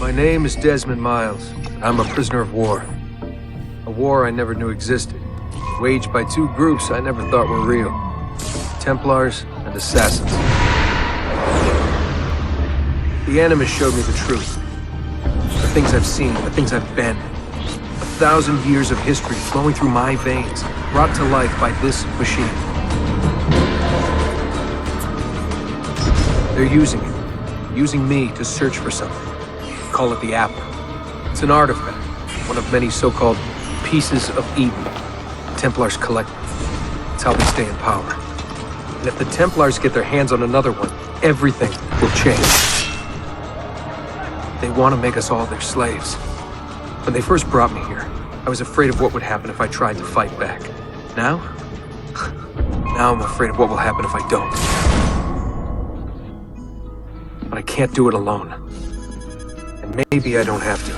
My name is Desmond Miles. I'm a prisoner of war. A war I never knew existed, waged by two groups I never thought were real. Templars and Assassins. The Animus showed me the truth. The things I've seen, the things I've been. 1,000 years of history flowing through my veins, brought to life by this machine. They're using it. Using me to search for something. Call it the Apple. It's an artifact. One of many so-called pieces of Eden. Templars collect them. It's how they stay in power. And if the Templars get their hands on another one, everything will change. They want to make us all their slaves. When they first brought me here, I was afraid of what would happen if I tried to fight back. Now? Now I'm afraid of what will happen if I don't. But I can't do it alone. And maybe I don't have to.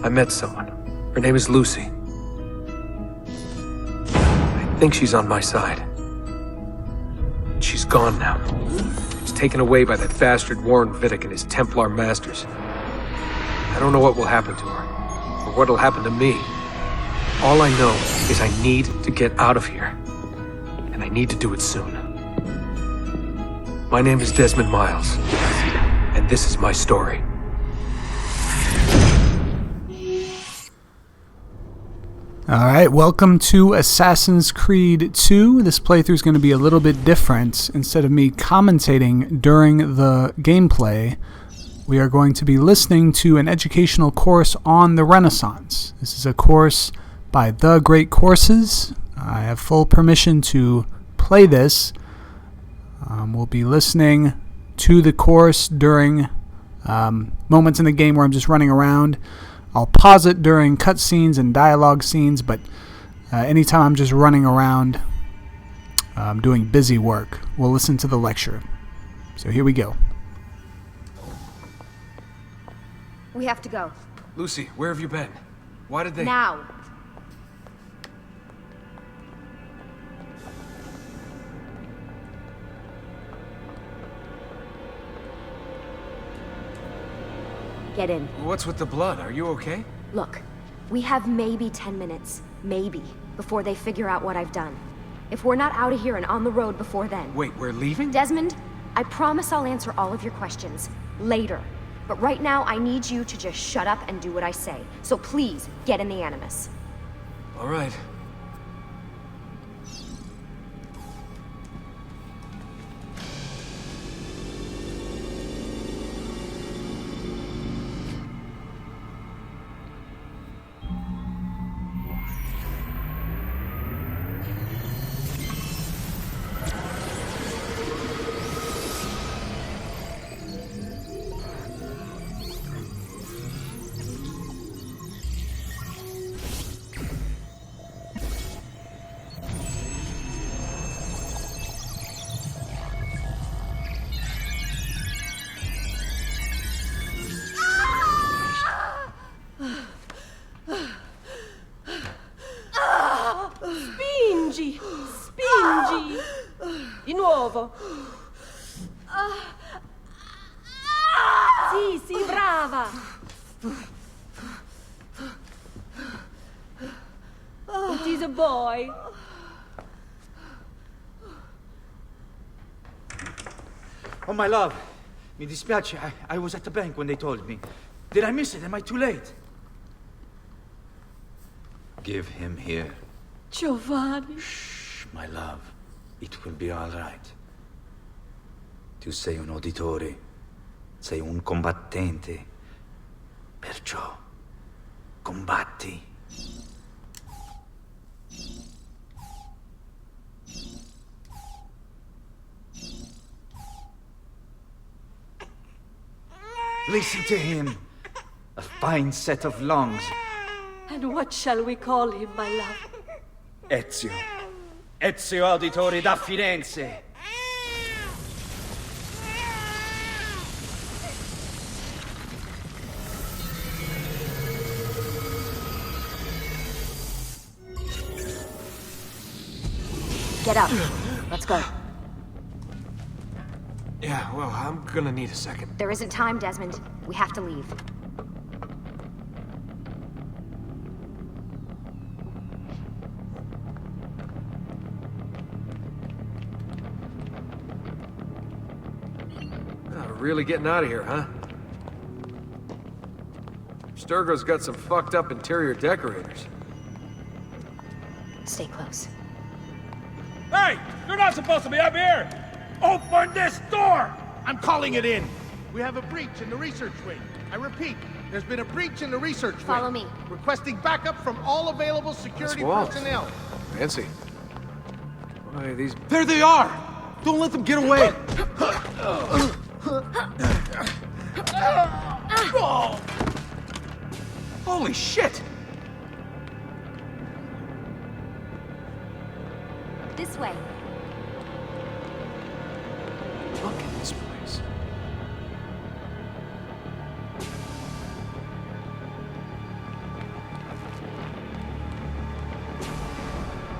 I met someone. Her name is Lucy. I think she's on my side. She's gone now. She's taken away by that bastard Warren Vidic and his Templar masters. I don't know what will happen to her, or what'll happen to me. All I know is I need to get out of here. And I need to do it soon. My name is Desmond Miles, and this is my story. Alright, welcome to Assassin's Creed 2. This playthrough is going to be a little bit different. Instead of me commentating during the gameplay, we are going to be listening to an educational course on the Renaissance. This is a course by The Great Courses. I have full permission to play this. We'll be listening to the course during moments in the game where I'm just running around. I'll pause it during cutscenes and dialogue scenes, but anytime I'm just running around doing busy work, we'll listen to the lecture. So here we go. We have to go. Lucy, where have you been? Why did they... Now! Get in. What's with the blood? Are you okay? Look, we have maybe 10 minutes, maybe, before they figure out what I've done. If we're not out of here and on the road before then... Wait, we're leaving? Desmond, I promise I'll answer all of your questions later. But right now, I need you to just shut up and do what I say. So please, get in the Animus. All right. Spingi! Di nuovo! Sì, brava! It is a boy. Oh, my love. Mi dispiace. I was at the bank when they told me. Did I miss it? Am I too late? Give him here. Giovanni. Shh, my love. It will be all right. Tu sei un uditore. Sei un combattente. Perciò, combatti. Listen to him. A fine set of lungs. And what shall we call him, my love? Ezio. Ezio Auditore da Firenze. Get up. Let's go. Yeah, well, I'm gonna need a second. There isn't time, Desmond. We have to leave. We're really getting out of here, huh? Sturgo's got some fucked up interior decorators. Stay close. Hey! You're not supposed to be up here! Open this door! I'm calling it in. We have a breach in the research wing. I repeat, there's been a breach in the research wing. Follow me. Requesting backup from all available security walls. personnel. Fancy. Why, these... There they are! Don't let them get away! Holy shit! This way. Look at this place.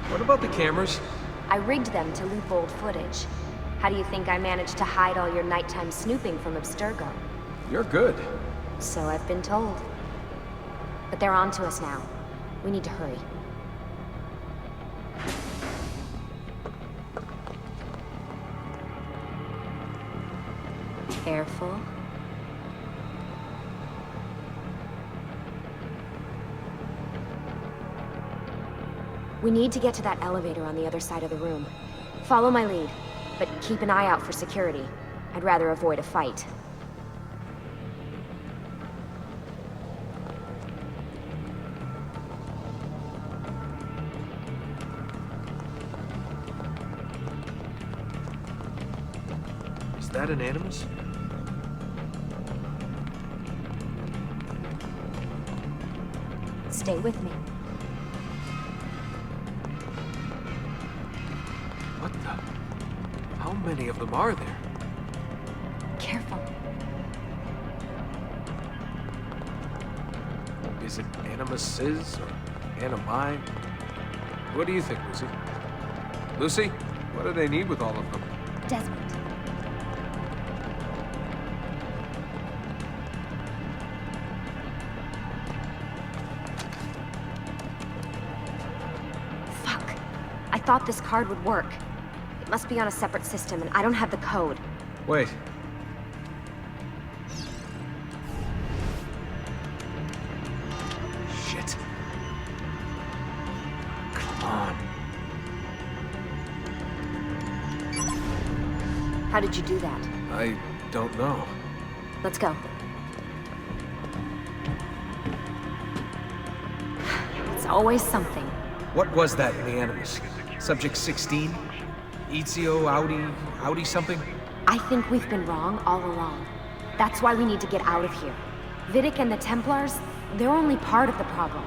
What about the cameras? I rigged them to loop old footage. How do you think I managed to hide all your nighttime snooping from Abstergo? You're good. So I've been told. But they're on to us now. We need to hurry. Careful. We need to get to that elevator on the other side of the room. Follow my lead, but keep an eye out for security. I'd rather avoid a fight. Is that an Animus? Stay with me. What the? How many of them are there? Careful. Is it Animuses or Animi? What do you think, Lucy? Lucy? What do they need with all of them? Desmond. Fuck. I thought this card would work. It must be on a separate system, and I don't have the code. Wait. Shit. Come on. How did you do that? I don't know. Let's go. It's always something. What was that in the Animus? Subject 16? Ezio, Audi something? I think we've been wrong all along. That's why we need to get out of here. Vidic and the Templars, they're only part of the problem.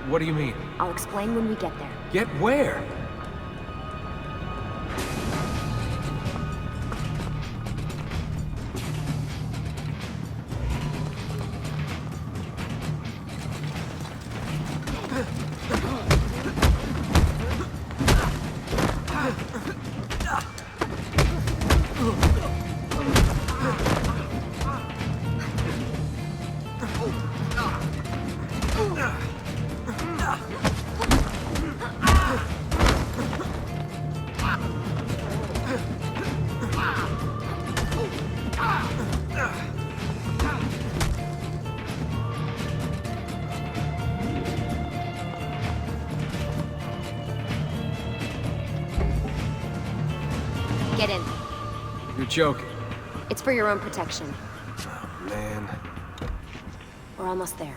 What do you mean? I'll explain when we get there. Get where? Get in. You're joking. It's for your own protection. Oh, man. We're almost there.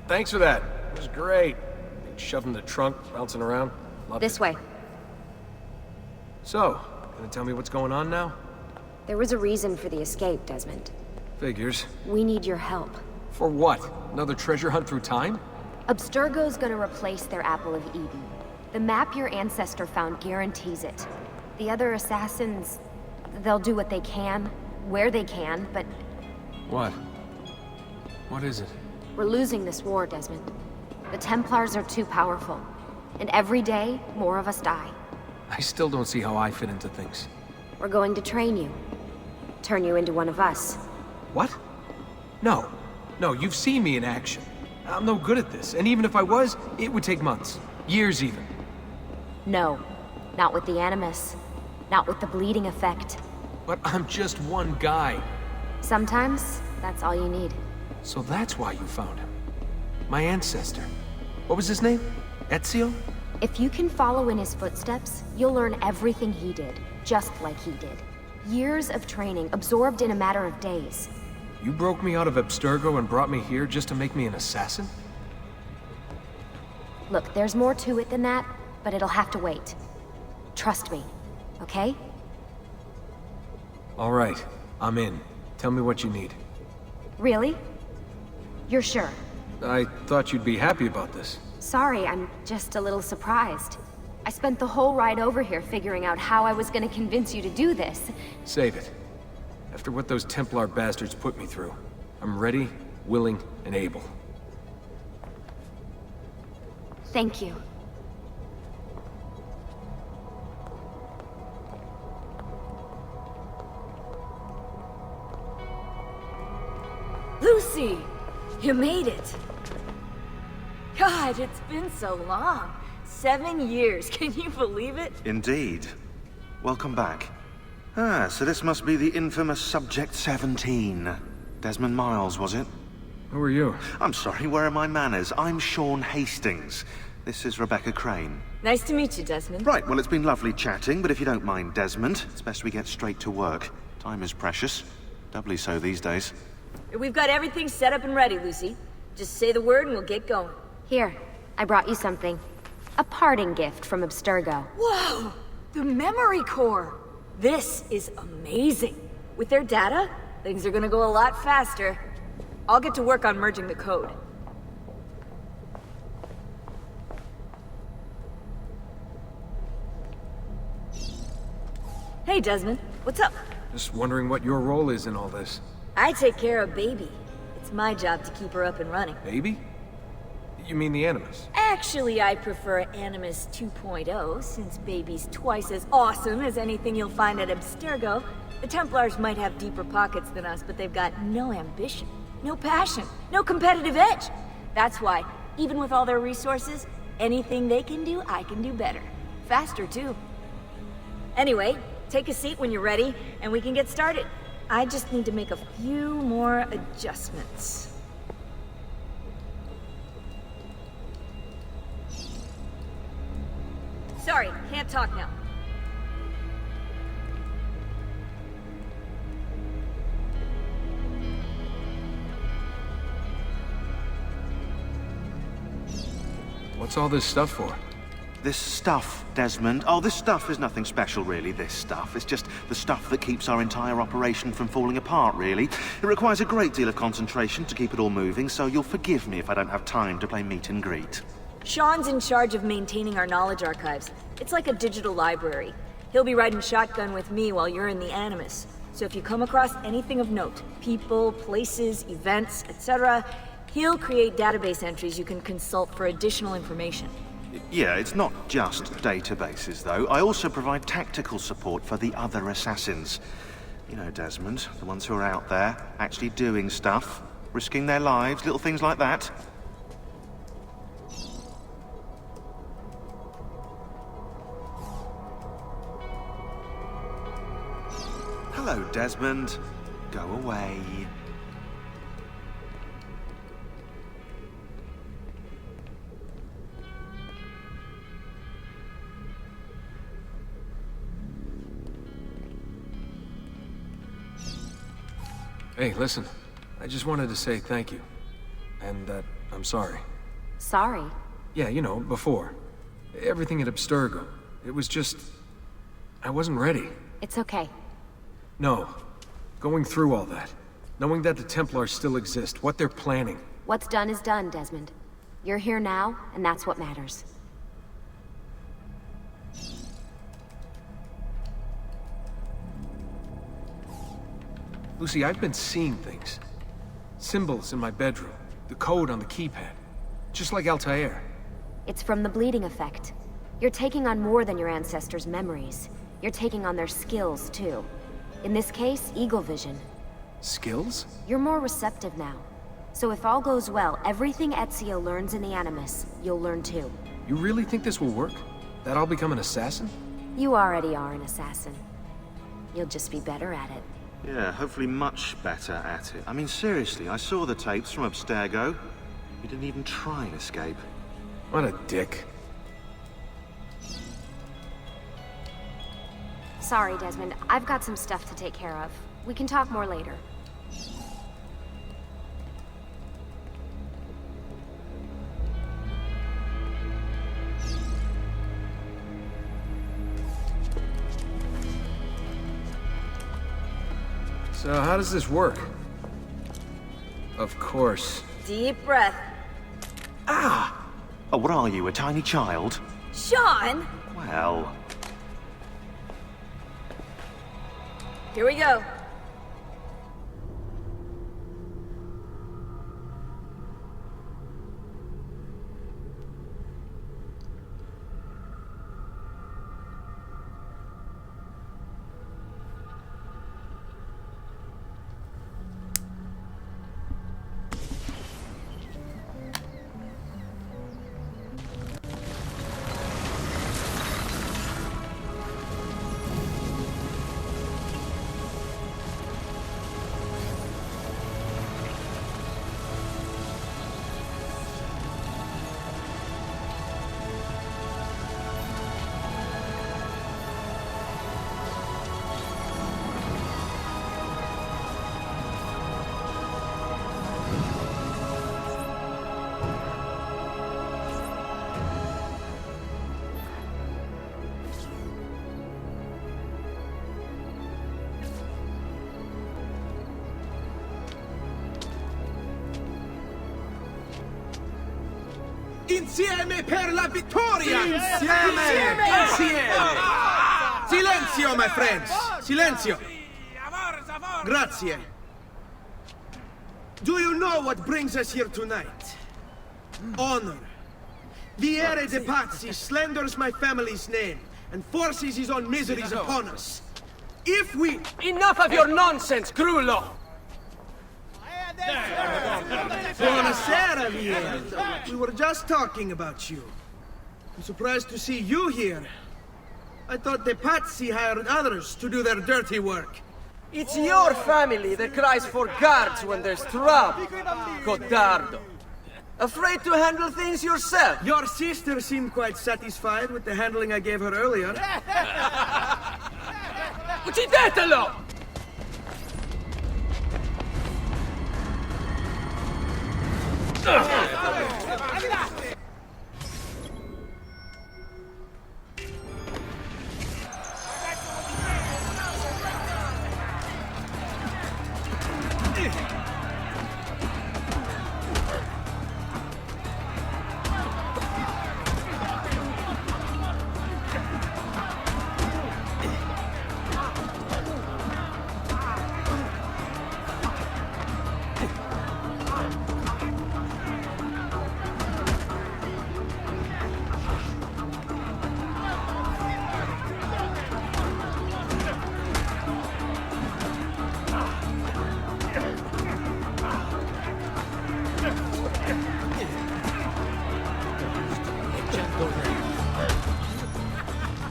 Thanks for that. It was great. Shoving the trunk, bouncing around. Loved This it. way. So, gonna tell me what's going on now? There was a reason for the escape, Desmond. Figures. We need your help. For what? Another treasure hunt through time? Abstergo's gonna replace their Apple of Eden. The map your ancestor found guarantees it. The other assassins, they'll do what they can, where they can, but What? What is it? We're losing this war, Desmond. The Templars are too powerful. And every day, more of us die. I still don't see how I fit into things. We're going to train you. Turn you into one of us. What? No. No, you've seen me in action. I'm no good at this, and even if I was, it would take months. Years even. No. Not with the Animus. Not with the bleeding effect. But I'm just one guy. Sometimes, that's all you need. So that's why you found him. My ancestor. What was his name? Ezio? If you can follow in his footsteps, you'll learn everything he did, just like he did. Years of training, absorbed in a matter of days. You broke me out of Abstergo and brought me here just to make me an assassin? Look, there's more to it than that, but it'll have to wait. Trust me, okay? All right, I'm in. Tell me what you need. Really? You're sure? I thought you'd be happy about this. Sorry, I'm just a little surprised. I spent the whole ride over here figuring out how I was gonna convince you to do this. Save it. After what those Templar bastards put me through, I'm ready, willing, and able. Thank you. Lucy! You made it! God, it's been so long. 7 years, can you believe it? Indeed. Welcome back. Ah, so this must be the infamous Subject 17. Desmond Miles, was it? Who are you? I'm sorry, where are my manners? I'm Sean Hastings. This is Rebecca Crane. Nice to meet you, Desmond. Right, well, it's been lovely chatting, but if you don't mind, Desmond, it's best we get straight to work. Time is precious. Doubly so these days. We've got everything set up and ready, Lucy. Just say the word and we'll get going. Here, I brought you something. A parting gift from Abstergo. Whoa! The memory core! This is amazing. With their data, things are gonna go a lot faster. I'll get to work on merging the code. Hey, Desmond. What's up? Just wondering what your role is in all this. I take care of Baby. It's my job to keep her up and running. Baby? You mean the Animus? Actually, I prefer Animus 2.0, since Baby's twice as awesome as anything you'll find at Abstergo. The Templars might have deeper pockets than us, but they've got no ambition, no passion, no competitive edge. That's why, even with all their resources, anything they can do, I can do better. Faster, too. Anyway, take a seat when you're ready, and we can get started. I just need to make a few more adjustments. Sorry, can't talk now. What's all this stuff for? This stuff, Desmond. Oh, this stuff is nothing special, really, this stuff. It's just the stuff that keeps our entire operation from falling apart, really. It requires a great deal of concentration to keep it all moving, so you'll forgive me if I don't have time to play meet and greet. Sean's in charge of maintaining our knowledge archives. It's like a digital library. He'll be riding shotgun with me while you're in the Animus. So if you come across anything of note, people, places, events, etc., he'll create database entries you can consult for additional information. Yeah, it's not just databases, though. I also provide tactical support for the other assassins. You know, Desmond, the ones who are out there, actually doing stuff, risking their lives, little things like that. Hello, Desmond. Go away. Hey, listen. I just wanted to say thank you. And that I'm sorry. Sorry. Yeah, you know, before. Everything at Abstergo. It was just... I wasn't ready. It's okay. No. Going through all that. Knowing that the Templars still exist, what they're planning. What's done is done, Desmond. You're here now, and that's what matters. Lucy, I've been seeing things. Symbols in my bedroom. The code on the keypad. Just like Altair. It's from the bleeding effect. You're taking on more than your ancestors' memories. You're taking on their skills, too. In this case, Eagle Vision. Skills? You're more receptive now. So if all goes well, everything Ezio learns in the Animus, you'll learn too. You really think this will work? That I'll become an assassin? You already are an assassin. You'll just be better at it. Yeah, hopefully much better at it. I mean, seriously, I saw the tapes from Abstergo. You didn't even try and escape. What a dick. Sorry, Desmond. I've got some stuff to take care of. We can talk more later. So how does this work? Of course. Deep breath. Oh, what are you, a tiny child? Sean! Well... Here we go. Insieme per la vittoria! Insieme! Insieme! Silenzio, my friends! Silenzio! Grazie. Do you know what brings us here tonight? Honor. Vieri de Pazzi slanders my family's name and forces his own miseries upon us. If we... Enough of your nonsense, Grullo! Buonasera, Vieri. We were just talking about you. I'm surprised to see you here. I thought the Pazzi hired others to do their dirty work. It's your family that cries for guards when there's trouble, Codardo. Afraid to handle things yourself? Your sister seemed quite satisfied with the handling I gave her earlier. Uccidetelo!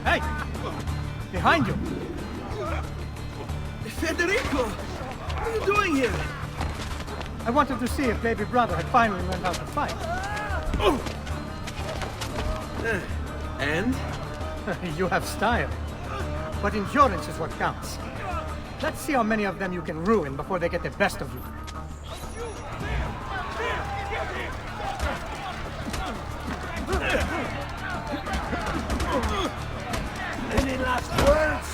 Hey! Behind you! Federico! What are you doing here? I wanted to see if baby brother had finally learned how to fight. And? You have style. But endurance is what counts. Let's see how many of them you can ruin before they get the best of you. Any last words?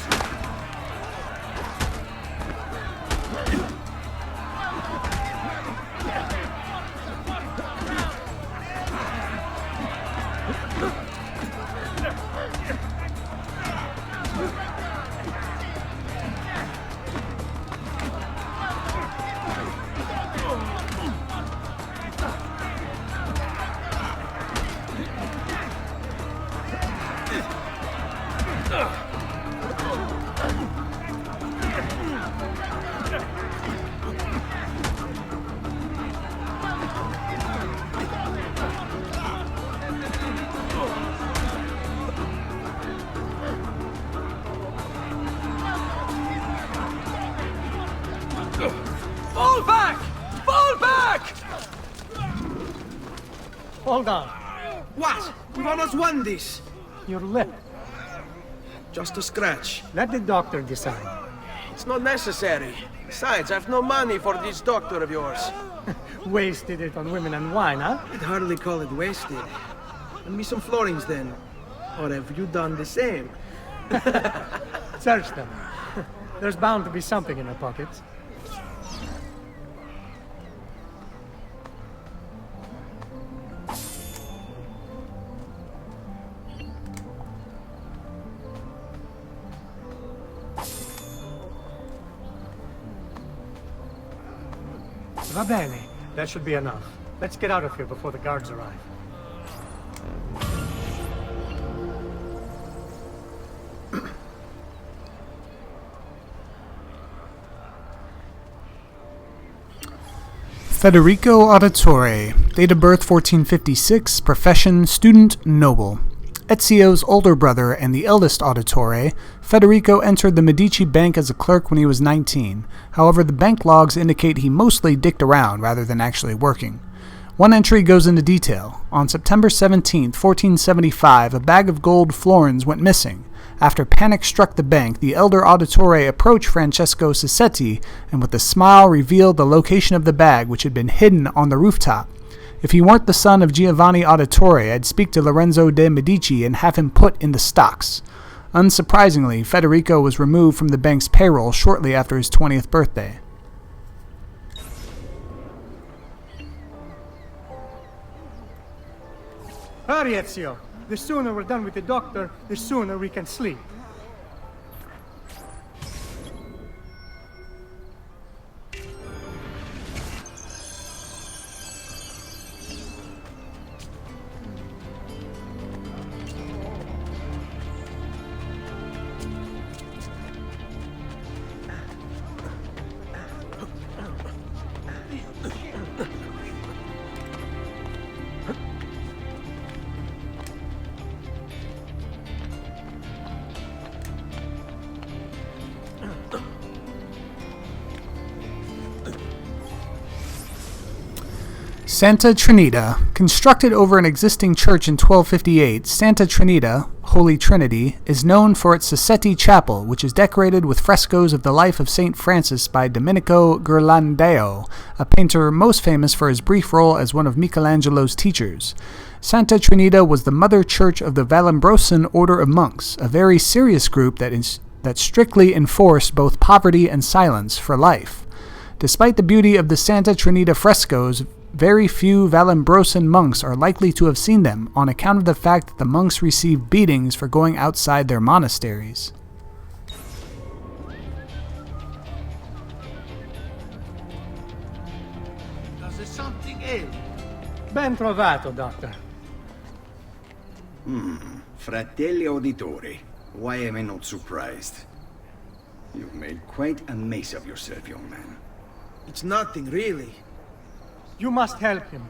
Hold on. What? We've almost won this. Your lip. Just a scratch. Let the doctor decide. It's not necessary. Besides, I've no money for this doctor of yours. Wasted it on women and wine, huh? I'd hardly call it wasted. Lend me some florins then. Or have you done the same? Search them. There's bound to be something in their pockets. Va bene. That should be enough. Let's get out of here before the guards arrive. Federico Auditore, date of birth 1456, profession student, noble. Ezio's older brother and the eldest Auditore, Federico entered the Medici Bank as a clerk when he was 19. However, the bank logs indicate he mostly dicked around rather than actually working. One entry goes into detail. On September 17, 1475, a bag of gold florins went missing. After panic struck the bank, the elder Auditore approached Francesco Sassetti and with a smile revealed the location of the bag, which had been hidden on the rooftop. If he weren't the son of Giovanni Auditore, I'd speak to Lorenzo de' Medici and have him put in the stocks. Unsurprisingly, Federico was removed from the bank's payroll shortly after his 20th birthday. Hurry, Ezio. The sooner we're done with the doctor, the sooner we can sleep. Santa Trinita. Constructed over an existing church in 1258, Santa Trinita, Holy Trinity, is known for its Sassetti Chapel, which is decorated with frescoes of the life of St. Francis by Domenico Ghirlandaio, a painter most famous for his brief role as one of Michelangelo's teachers. Santa Trinita was the mother church of the Vallombrosan order of monks, a very serious group that strictly enforced both poverty and silence for life. Despite the beauty of the Santa Trinita frescoes, very few Vallombrosan monks are likely to have seen them on account of the fact that the monks received beatings for going outside their monasteries. Does something ail? Ben trovato, Doctor. Fratelli Auditori, why am I not surprised? You've made quite a mess of yourself, young man. It's nothing, really. You must help him.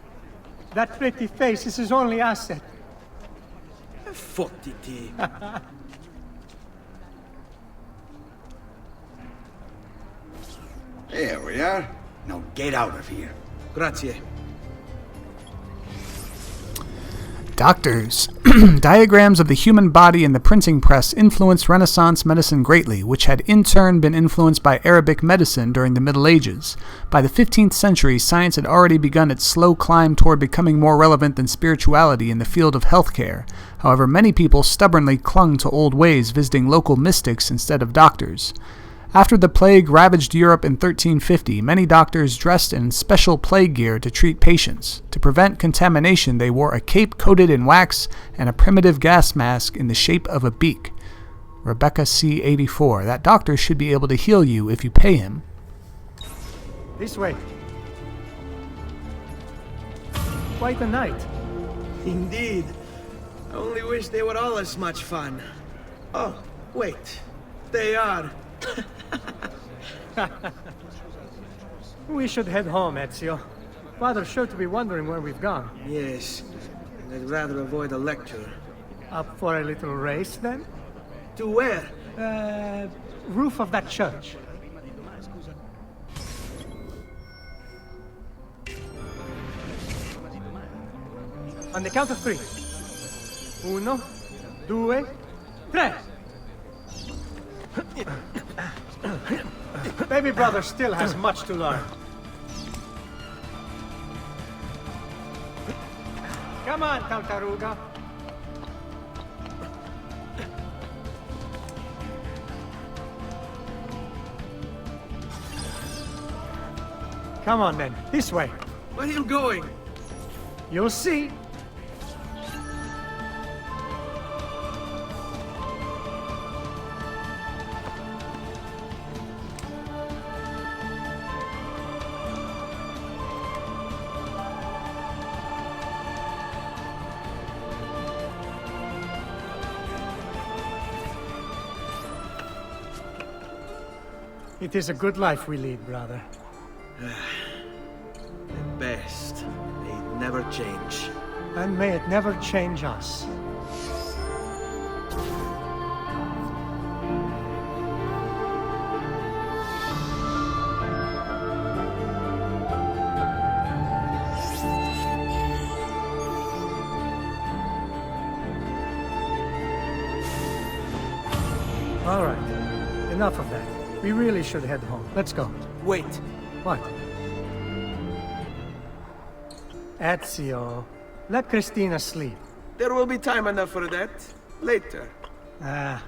That pretty face is his only asset. Fottiti. There we are. Now get out of here. Grazie. Doctors. Diagrams of the human body in the printing press influenced Renaissance medicine greatly, which had in turn been influenced by Arabic medicine during the Middle Ages. By the 15th century, science had already begun its slow climb toward becoming more relevant than spirituality in the field of healthcare. However, many people stubbornly clung to old ways, visiting local mystics instead of doctors. After the plague ravaged Europe in 1350, many doctors dressed in special plague gear to treat patients. To prevent contamination, they wore a cape coated in wax and a primitive gas mask in the shape of a beak. Rebecca C. 84. That doctor should be able to heal you if you pay him. This way. Quite a night. Indeed. I only wish they were all as much fun. Oh, wait. They are. We should head home, Ezio. Father's sure to be wondering where we've gone. Yes. I'd rather avoid a lecture. Up for a little race, then? To where? Roof of that church. On the count of 3. 1, 2, 3. Baby brother still has much to learn. Come on, Tartaruga. Come on then, this way. Where are you going? You'll see. It is a good life we lead, brother. The best. May it never change. And may it never change us. All right. Enough of that. We really should head home. Let's go. Wait. What? Ezio, let Christina sleep. There will be time enough for that. Later. Ah.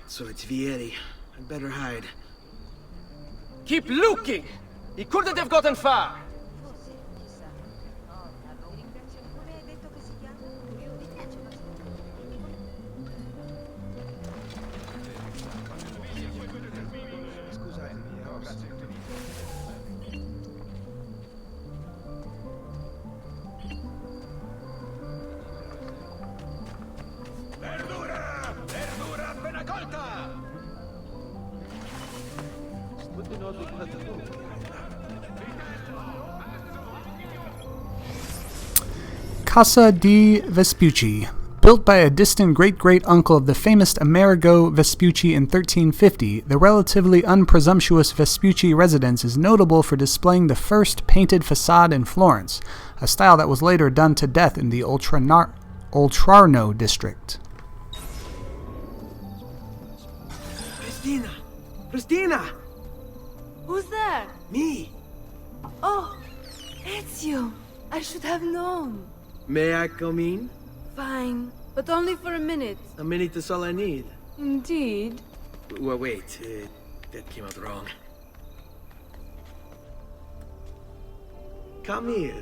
So it's Vieri. I'd better hide. Keep looking! He couldn't have gotten far! Casa di Vespucci. Built by a distant great-great-uncle of the famous Amerigo Vespucci in 1350, the relatively unpresumptuous Vespucci residence is notable for displaying the first painted facade in Florence, a style that was later done to death in the Oltrarno district. Christina! Christina! Who's there? Me! Oh, Ezio. I should have known. May I come in? Fine, but only for a minute. A minute is all I need. Indeed. Well, wait. That came out wrong. Come here.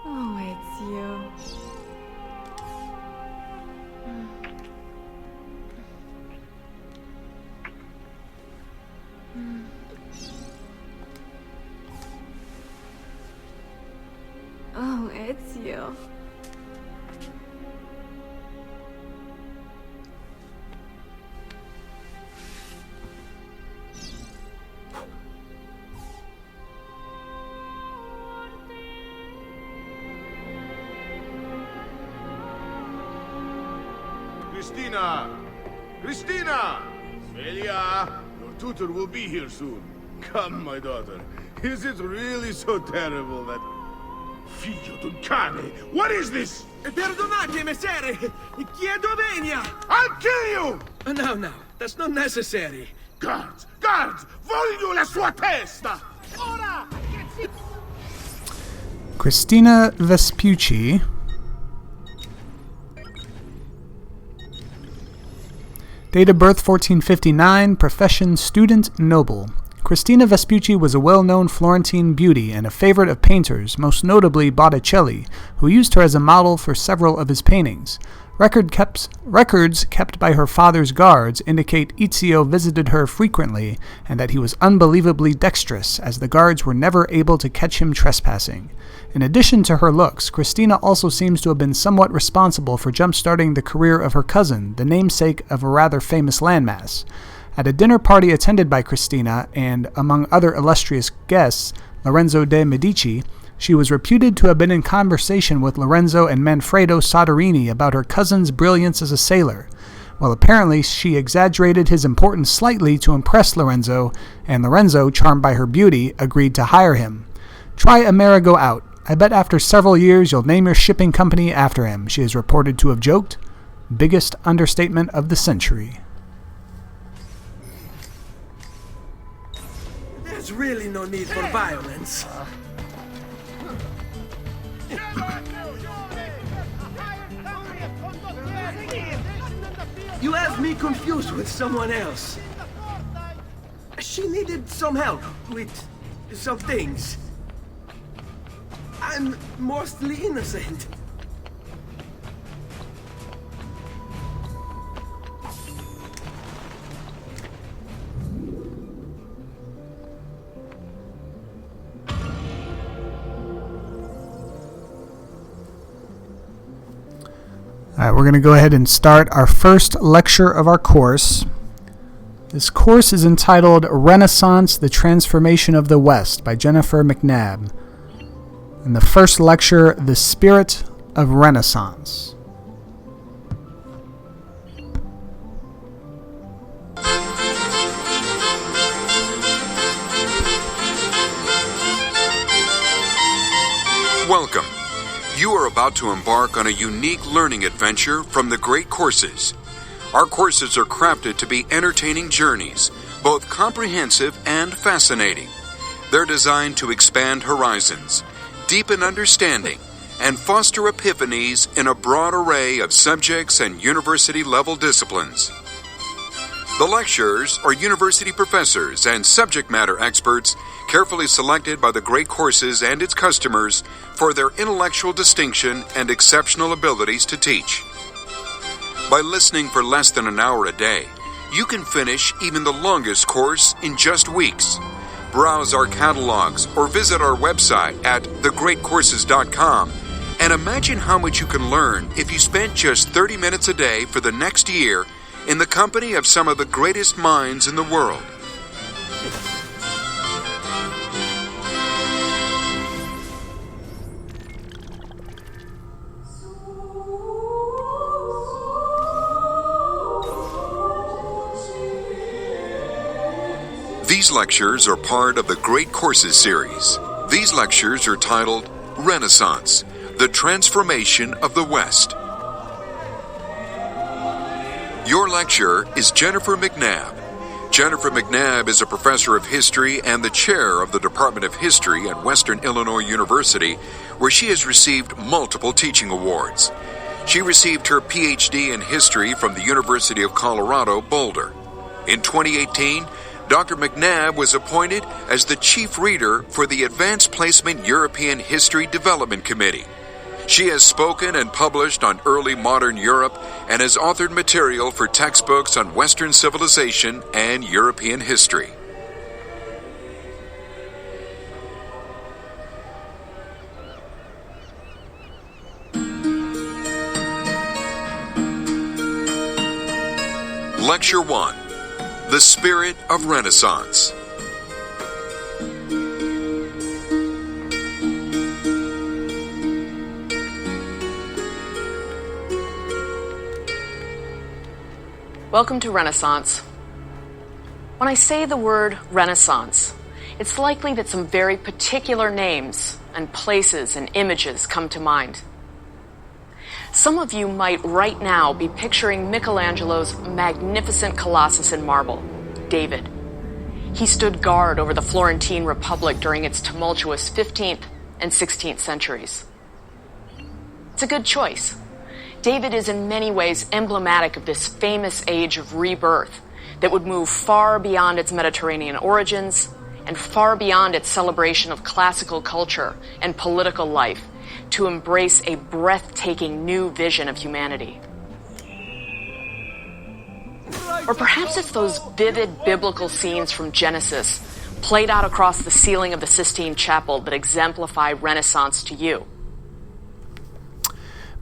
Oh, Ezio. Oh, Ezio. Christina! Christina! Celia, your tutor will be here soon. Come, my daughter. Is it really so terrible that... Figlio d'un cane! What is this? Perdonate, messere! Chiedo venia! I'll kill you! No, that's not necessary. Guards! Guards! Voglio la sua testa! Ora! Christina Vespucci. Date of birth 1459, profession student, noble. Christina Vespucci was a well-known Florentine beauty and a favorite of painters, most notably Botticelli, who used her as a model for several of his paintings. Records kept by her father's guards indicate Ezio visited her frequently and that he was unbelievably dexterous, as the guards were never able to catch him trespassing. In addition to her looks, Christina also seems to have been somewhat responsible for jump-starting the career of her cousin, the namesake of a rather famous landmass. At a dinner party attended by Christina and, among other illustrious guests, Lorenzo de' Medici, she was reputed to have been in conversation with Lorenzo and Manfredo Soderini about her cousin's brilliance as a sailor. Well, apparently she exaggerated his importance slightly to impress Lorenzo, and Lorenzo, charmed by her beauty, agreed to hire him. Try Amerigo out. I bet after several years you'll name your shipping company after him, she is reported to have joked. Biggest understatement of the century. There's really no need for violence. You have me confused with someone else. She needed some help with some things. I'm mostly innocent. Alright, we're going to go ahead and start our first lecture of our course. This course is entitled Renaissance, the Transformation of the West by Jennifer McNabb. And the first lecture, The Spirit of Renaissance. Welcome. You are about to embark on a unique learning adventure from the Great Courses. Our courses are crafted to be entertaining journeys, both comprehensive and fascinating. They're designed to expand horizons, deepen understanding, and foster epiphanies in a broad array of subjects and university-level disciplines. The lecturers are university professors and subject matter experts carefully selected by the Great Courses and its customers for their intellectual distinction and exceptional abilities to teach. By listening for less than an hour a day, you can finish even the longest course in just weeks. Browse our catalogs or visit our website at thegreatcourses.com and imagine how much you can learn if you spent just 30 minutes a day for the next year in the company of some of the greatest minds in the world. These lectures are part of the Great Courses series. These lectures are titled Renaissance, the Transformation of the West. Your lecturer is Jennifer McNabb. Jennifer McNabb is a professor of history and the chair of the Department of History at Western Illinois University, where she has received multiple teaching awards. She received her PhD in history from the University of Colorado, Boulder. In 2018, Dr. McNabb was appointed as the chief reader for the Advanced Placement European History Development Committee. She has spoken and published on early modern Europe and has authored material for textbooks on Western civilization and European history. Lecture 1. The Spirit of Renaissance. Welcome to Renaissance. When I say the word Renaissance, it's likely that some very particular names and places and images come to mind. Some of you might right now be picturing Michelangelo's magnificent Colossus in marble, David. He stood guard over the Florentine Republic during its tumultuous 15th and 16th centuries. It's a good choice. David is in many ways emblematic of this famous age of rebirth that would move far beyond its Mediterranean origins and far beyond its celebration of classical culture and political life to embrace a breathtaking new vision of humanity. Or perhaps it's those vivid biblical scenes from Genesis, played out across the ceiling of the Sistine Chapel, that exemplify Renaissance to you.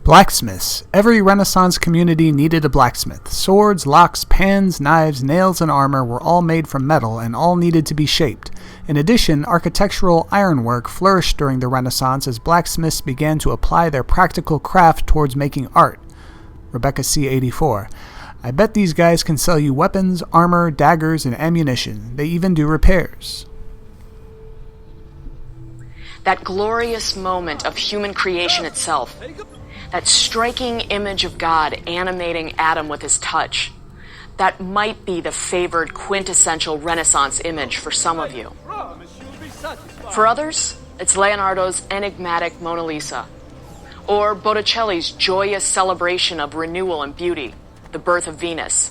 Blacksmiths. Every Renaissance community needed a blacksmith. Swords, locks, pans, knives, nails, and armor were all made from metal and all needed to be shaped. In addition, architectural ironwork flourished during the Renaissance as blacksmiths began to apply their practical craft towards making art. Rebecca C. 84. I bet these guys can sell you weapons, armor, daggers, and ammunition. They even do repairs. That glorious moment of human creation itself, that striking image of God animating Adam with his touch, that might be the favored quintessential Renaissance image for some of you. For others, it's Leonardo's enigmatic Mona Lisa, or Botticelli's joyous celebration of renewal and beauty, the birth of Venus,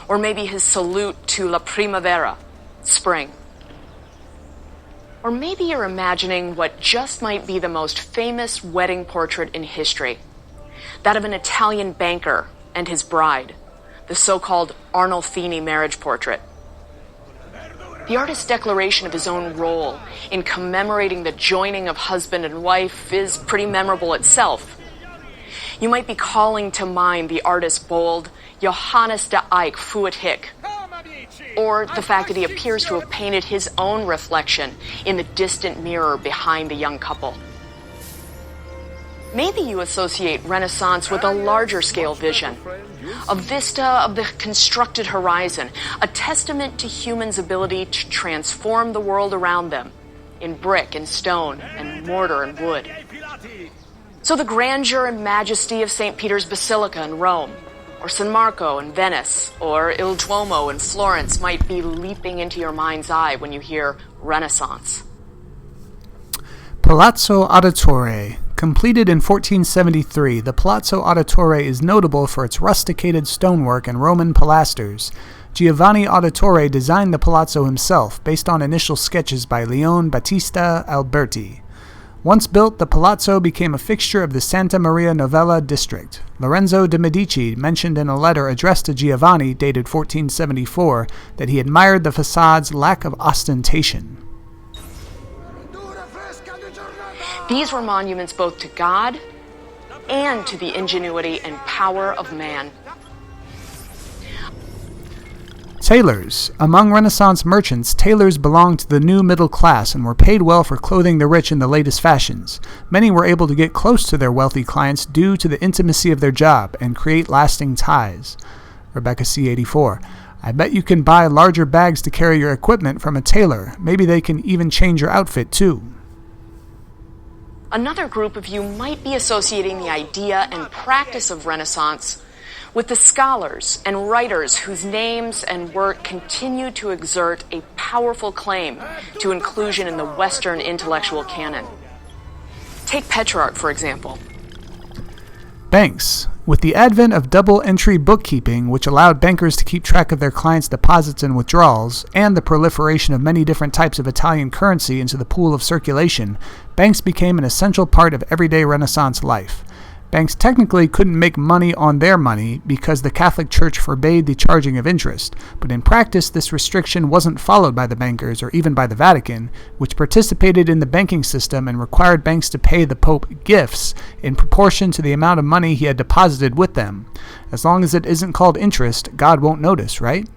or maybe his salute to La Primavera, spring. Or maybe you're imagining what just might be the most famous wedding portrait in history, that of an Italian banker and his bride, the so-called Arnolfini marriage portrait. The artist's declaration of his own role in commemorating the joining of husband and wife is pretty memorable itself. You might be calling to mind the artist's bold Johannes de Eyck Fuet Hic, or the fact that he appears to have painted his own reflection in the distant mirror behind the young couple. Maybe you associate Renaissance with a larger scale vision, a vista of the constructed horizon, a testament to humans' ability to transform the world around them in brick and stone and mortar and wood. So the grandeur and majesty of St. Peter's Basilica in Rome, or San Marco in Venice, or Il Duomo in Florence might be leaping into your mind's eye when you hear Renaissance. Palazzo Auditore. Completed in 1473, the Palazzo Auditore is notable for its rusticated stonework and Roman pilasters. Giovanni Auditore designed the palazzo himself, based on initial sketches by Leone Battista Alberti. Once built, the palazzo became a fixture of the Santa Maria Novella district. Lorenzo de' Medici mentioned in a letter addressed to Giovanni, dated 1474, that he admired the facade's lack of ostentation. These were monuments both to God and to the ingenuity and power of man. Tailors. Among Renaissance merchants, tailors belonged to the new middle class and were paid well for clothing the rich in the latest fashions. Many were able to get close to their wealthy clients due to the intimacy of their job and create lasting ties. Rebecca C. 84. I bet you can buy larger bags to carry your equipment from a tailor. Maybe they can even change your outfit too. Another group of you might be associating the idea and practice of Renaissance with the scholars and writers whose names and work continue to exert a powerful claim to inclusion in the Western intellectual canon. Take Petrarch, for example. Banks. With the advent of double-entry bookkeeping, which allowed bankers to keep track of their clients' deposits and withdrawals, and the proliferation of many different types of Italian currency into the pool of circulation, banks became an essential part of everyday Renaissance life. Banks technically couldn't make money on their money because the Catholic Church forbade the charging of interest, but in practice this restriction wasn't followed by the bankers or even by the Vatican, which participated in the banking system and required banks to pay the Pope gifts in proportion to the amount of money he had deposited with them. As long as it isn't called interest, God won't notice, right?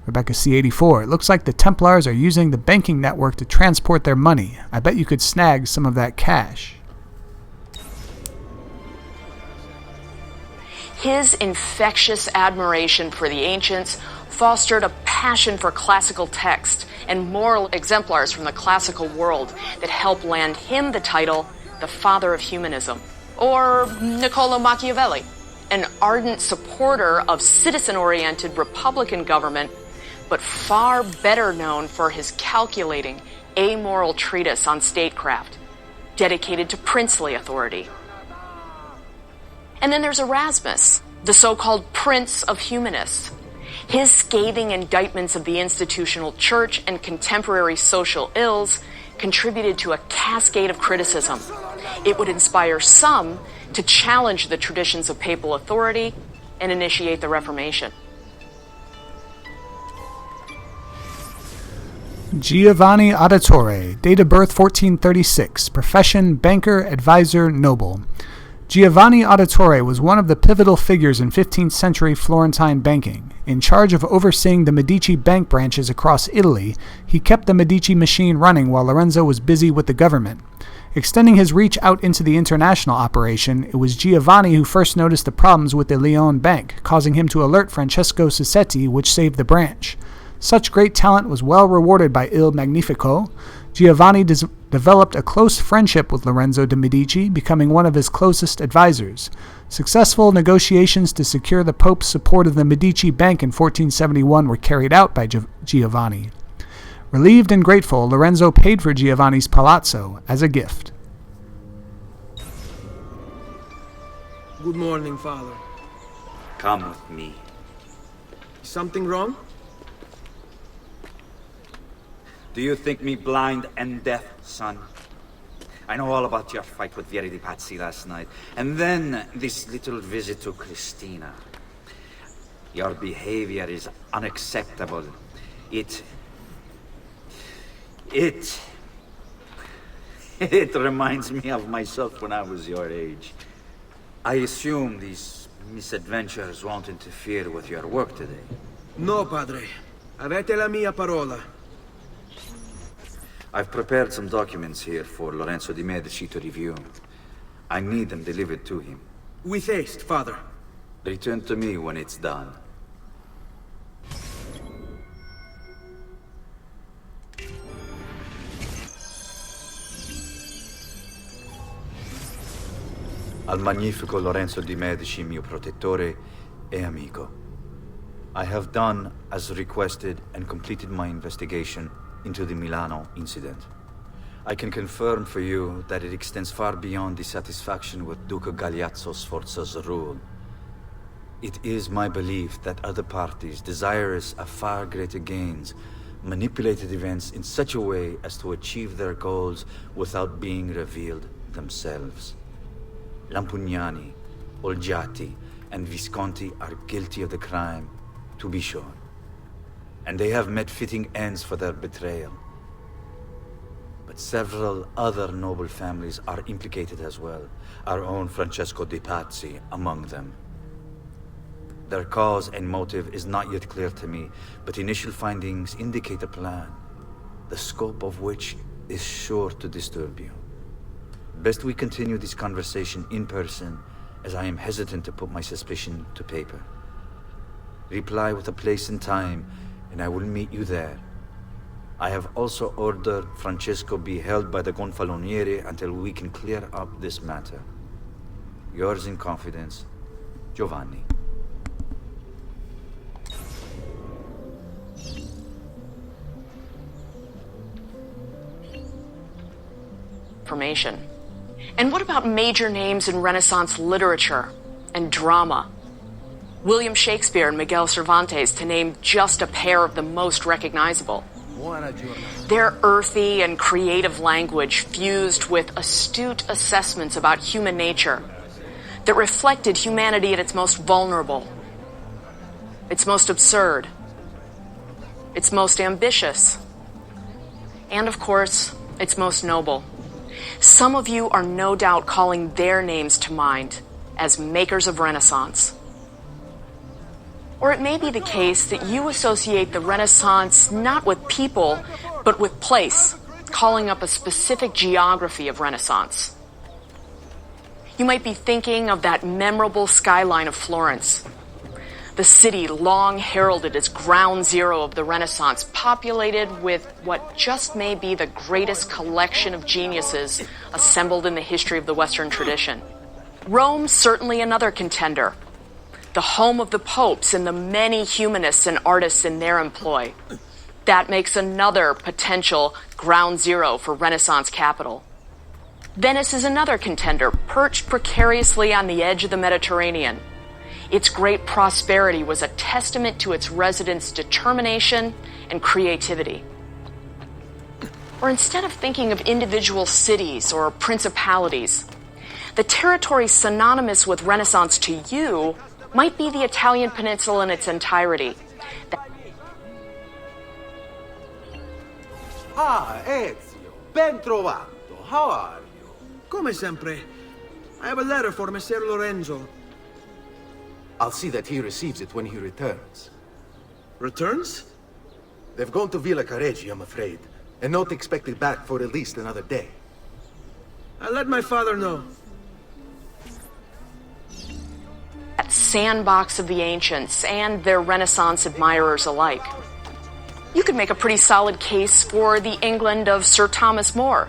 Rebecca C. 84. It looks like the Templars are using the banking network to transport their money. I bet you could snag some of that cash. His infectious admiration for the ancients fostered a passion for classical text and moral exemplars from the classical world that helped land him the title the Father of Humanism. Or Niccolo Machiavelli, an ardent supporter of citizen-oriented republican government, but far better known for his calculating, amoral treatise on statecraft, dedicated to princely authority. And then there's Erasmus, the so-called Prince of Humanists. His scathing indictments of the institutional church and contemporary social ills contributed to a cascade of criticism. It would inspire some to challenge the traditions of papal authority and initiate the Reformation. Giovanni Auditore, date of birth 1436, profession banker, advisor, noble. Giovanni Auditore was one of the pivotal figures in 15th century Florentine banking. In charge of overseeing the Medici bank branches across Italy, he kept the Medici machine running while Lorenzo was busy with the government. Extending his reach out into the international operation, it was Giovanni who first noticed the problems with the Leone Bank, causing him to alert Francesco Sassetti, which saved the branch. Such great talent was well rewarded by Il Magnifico. Giovanni developed a close friendship with Lorenzo de' Medici, becoming one of his closest advisors. Successful negotiations to secure the Pope's support of the Medici Bank in 1471 were carried out by Giovanni. Relieved and grateful, Lorenzo paid for Giovanni's palazzo as a gift. Good morning, Father. Come with me. Is something wrong? Do you think me blind and deaf, son? I know all about your fight with Vieri di Pazzi last night. And then this little visit to Cristina. Your behavior is unacceptable. It reminds me of myself when I was your age. I assume these misadventures won't interfere with your work today. No, Padre. Avete la mia parola. I've prepared some documents here for Lorenzo de' Medici to review. I need them delivered to him. With haste, Father. Return to me when it's done. Al magnifico Lorenzo de' Medici, mio protettore e amico. I have done as requested and completed my investigation into the Milano incident. I can confirm for you that it extends far beyond dissatisfaction with Duca Galeazzo Sforza's rule. It is my belief that other parties, desirous of far greater gains, manipulated events in such a way as to achieve their goals without being revealed themselves. Lampugnani, Olgiati, and Visconti are guilty of the crime, to be sure. And they have met fitting ends for their betrayal. But several other noble families are implicated as well, our own Francesco de' Pazzi among them. Their cause and motive is not yet clear to me, but initial findings indicate a plan, the scope of which is sure to disturb you. Best we continue this conversation in person, as I am hesitant to put my suspicion to paper. Reply with a place and time, and I will meet you there. I have also ordered Francesco be held by the Gonfaloniere until we can clear up this matter. Yours in confidence, Giovanni. Information. And what about major names in Renaissance literature and drama? William Shakespeare and Miguel Cervantes, to name just a pair of the most recognizable. Their earthy and creative language fused with astute assessments about human nature that reflected humanity at its most vulnerable, its most absurd, its most ambitious, and of course, its most noble. Some of you are no doubt calling their names to mind as makers of Renaissance. Or it may be the case that you associate the Renaissance not with people, but with place, calling up a specific geography of Renaissance. You might be thinking of that memorable skyline of Florence, the city long heralded as ground zero of the Renaissance, populated with what just may be the greatest collection of geniuses assembled in the history of the Western tradition. Rome, certainly another contender, the home of the popes and the many humanists and artists in their employ. That makes another potential ground zero for Renaissance capital. Venice is another contender, perched precariously on the edge of the Mediterranean. Its great prosperity was a testament to its residents' determination and creativity. Or instead of thinking of individual cities or principalities, the territory synonymous with Renaissance to you might be the Italian peninsula in its entirety. Ah, Ezio. Ben trovato. How are you? Come sempre. I have a letter for Messer Lorenzo. I'll see that he receives it when he returns. Returns? They've gone to Villa Careggi, I'm afraid, and not expected back for at least another day. I'll let my father know. That sandbox of the ancients and their Renaissance admirers alike. You could make a pretty solid case for the England of Sir Thomas More,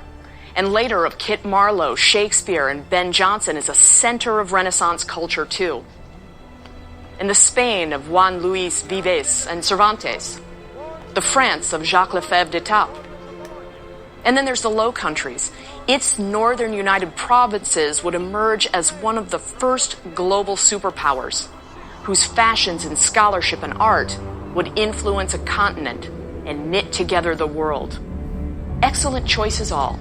and later of Kit Marlowe, Shakespeare, and Ben Jonson as a center of Renaissance culture too. And the Spain of Juan Luis Vives and Cervantes, the France of Jacques Lefebvre d'Etaples. And then there's the Low Countries. Its northern United Provinces would emerge as one of the first global superpowers, whose fashions and scholarship and art would influence a continent and knit together the world. Excellent choices all.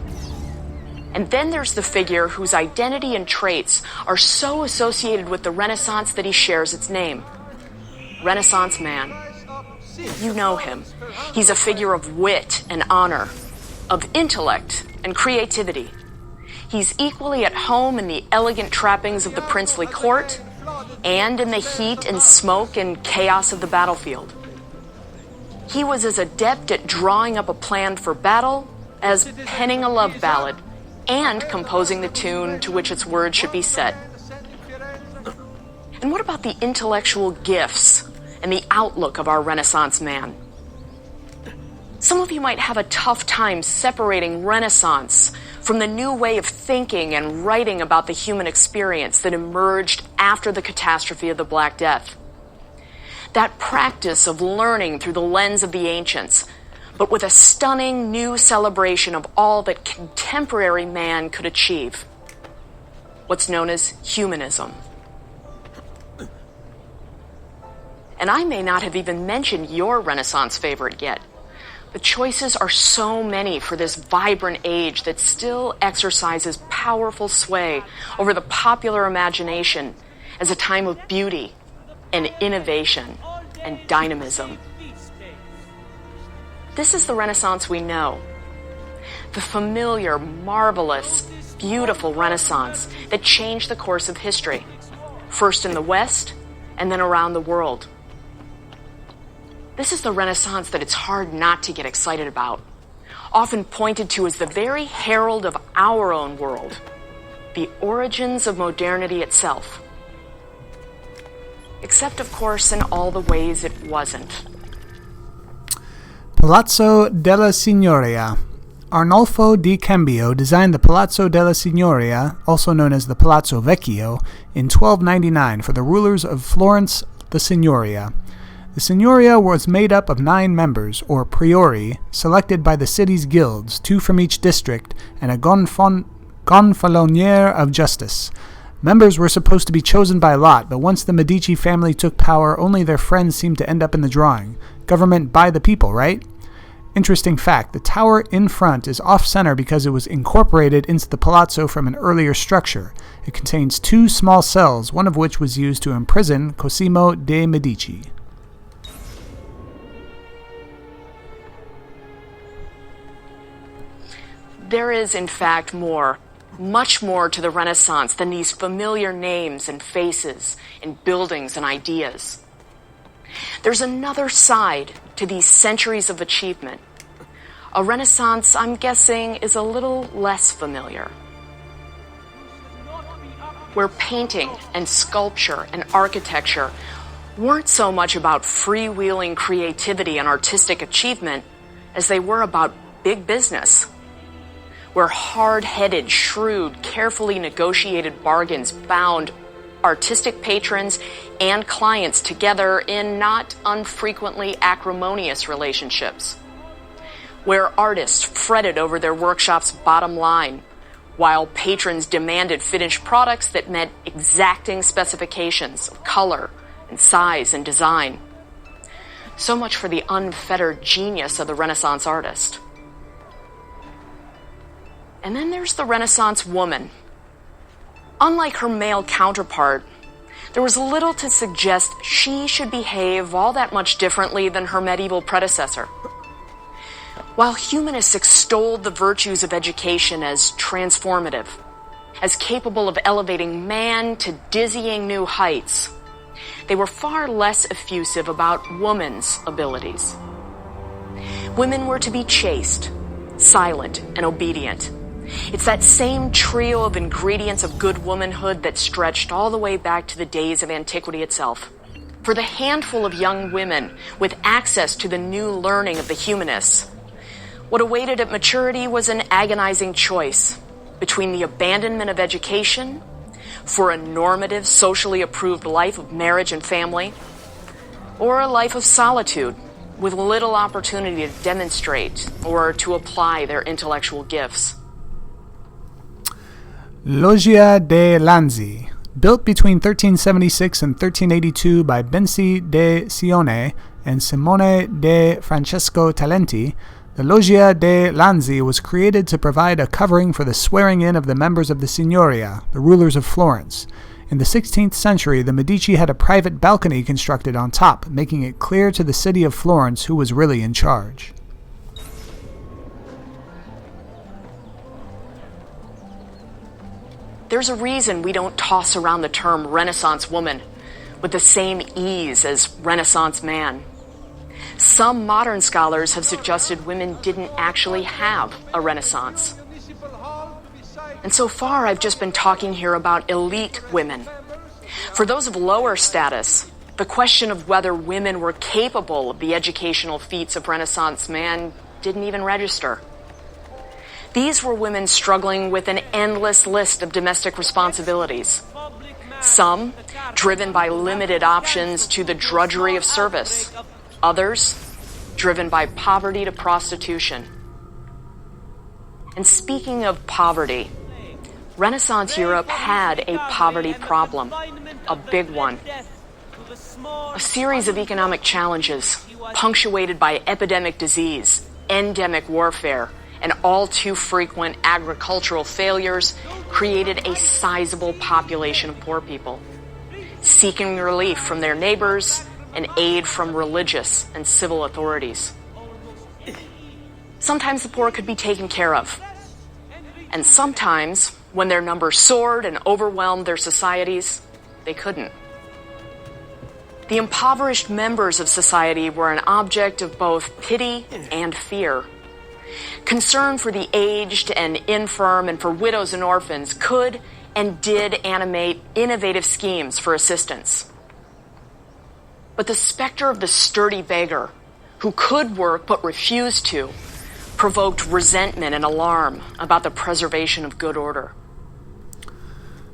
And then there's the figure whose identity and traits are so associated with the Renaissance that he shares its name. Renaissance man. You know him. He's a figure of wit and honor, of intellect and creativity. He's equally at home in the elegant trappings of the princely court and in the heat and smoke and chaos of the battlefield. He was as adept at drawing up a plan for battle as penning a love ballad and composing the tune to which its words should be set. And what about the intellectual gifts and the outlook of our Renaissance man? Some of you might have a tough time separating Renaissance from the new way of thinking and writing about the human experience that emerged after the catastrophe of the Black Death. That practice of learning through the lens of the ancients, but with a stunning new celebration of all that contemporary man could achieve. What's known as humanism. And I may not have even mentioned your Renaissance favorite yet. The choices are so many for this vibrant age that still exercises powerful sway over the popular imagination as a time of beauty and innovation and dynamism. This is the Renaissance we know. The familiar, marvelous, beautiful Renaissance that changed the course of history, first in the West and then around the world. This is the Renaissance that it's hard not to get excited about, often pointed to as the very herald of our own world, the origins of modernity itself. Except, of course, in all the ways it wasn't. Palazzo della Signoria. Arnolfo di Cambio designed the Palazzo della Signoria, also known as the Palazzo Vecchio, in 1299 for the rulers of Florence, the Signoria. The Signoria was made up of 9 members, or priori, selected by the city's guilds, 2 from each district, and a gonfaloniere of justice. Members were supposed to be chosen by lot, but once the Medici family took power, only their friends seemed to end up in the drawing. Government by the people, right? Interesting fact, the tower in front is off-center because it was incorporated into the palazzo from an earlier structure. It contains 2 small cells, one of which was used to imprison Cosimo de' Medici. There is, in fact, much more to the Renaissance than these familiar names and faces and buildings and ideas. There's another side to these centuries of achievement. A Renaissance, I'm guessing, is a little less familiar. Where painting and sculpture and architecture weren't so much about freewheeling creativity and artistic achievement as they were about big business. Where hard-headed, shrewd, carefully negotiated bargains bound artistic patrons and clients together in not unfrequently acrimonious relationships. Where artists fretted over their workshop's bottom line, while patrons demanded finished products that met exacting specifications of color and size and design. So much for the unfettered genius of the Renaissance artist. And then there's the Renaissance woman. Unlike her male counterpart, there was little to suggest she should behave all that much differently than her medieval predecessor. While humanists extolled the virtues of education as transformative, as capable of elevating man to dizzying new heights, they were far less effusive about woman's abilities. Women were to be chaste, silent, and obedient. It's that same trio of ingredients of good womanhood that stretched all the way back to the days of antiquity itself. For the handful of young women with access to the new learning of the humanists, what awaited at maturity was an agonizing choice between the abandonment of education for a normative, socially approved life of marriage and family, or a life of solitude with little opportunity to demonstrate or to apply their intellectual gifts. Loggia de Lanzi. Built between 1376 and 1382 by Bensi de Sione and Simone de Francesco Talenti, the Loggia de Lanzi was created to provide a covering for the swearing-in of the members of the Signoria, the rulers of Florence. In the 16th century, the Medici had a private balcony constructed on top, making it clear to the city of Florence who was really in charge. There's a reason we don't toss around the term Renaissance woman with the same ease as Renaissance man. Some modern scholars have suggested women didn't actually have a Renaissance. And so far, I've just been talking here about elite women. For those of lower status, the question of whether women were capable of the educational feats of Renaissance man didn't even register. These were women struggling with an endless list of domestic responsibilities. Some driven by limited options to the drudgery of service. Others driven by poverty to prostitution. And speaking of poverty, Renaissance Europe had a poverty problem, a big one. A series of economic challenges punctuated by epidemic disease, endemic warfare, and all too frequent agricultural failures created a sizable population of poor people, seeking relief from their neighbors and aid from religious and civil authorities. Sometimes the poor could be taken care of, and sometimes, when their numbers soared and overwhelmed their societies, they couldn't. The impoverished members of society were an object of both pity and fear. Concern for the aged and infirm and for widows and orphans could and did animate innovative schemes for assistance. But the specter of the sturdy beggar, who could work but refused to, provoked resentment and alarm about the preservation of good order.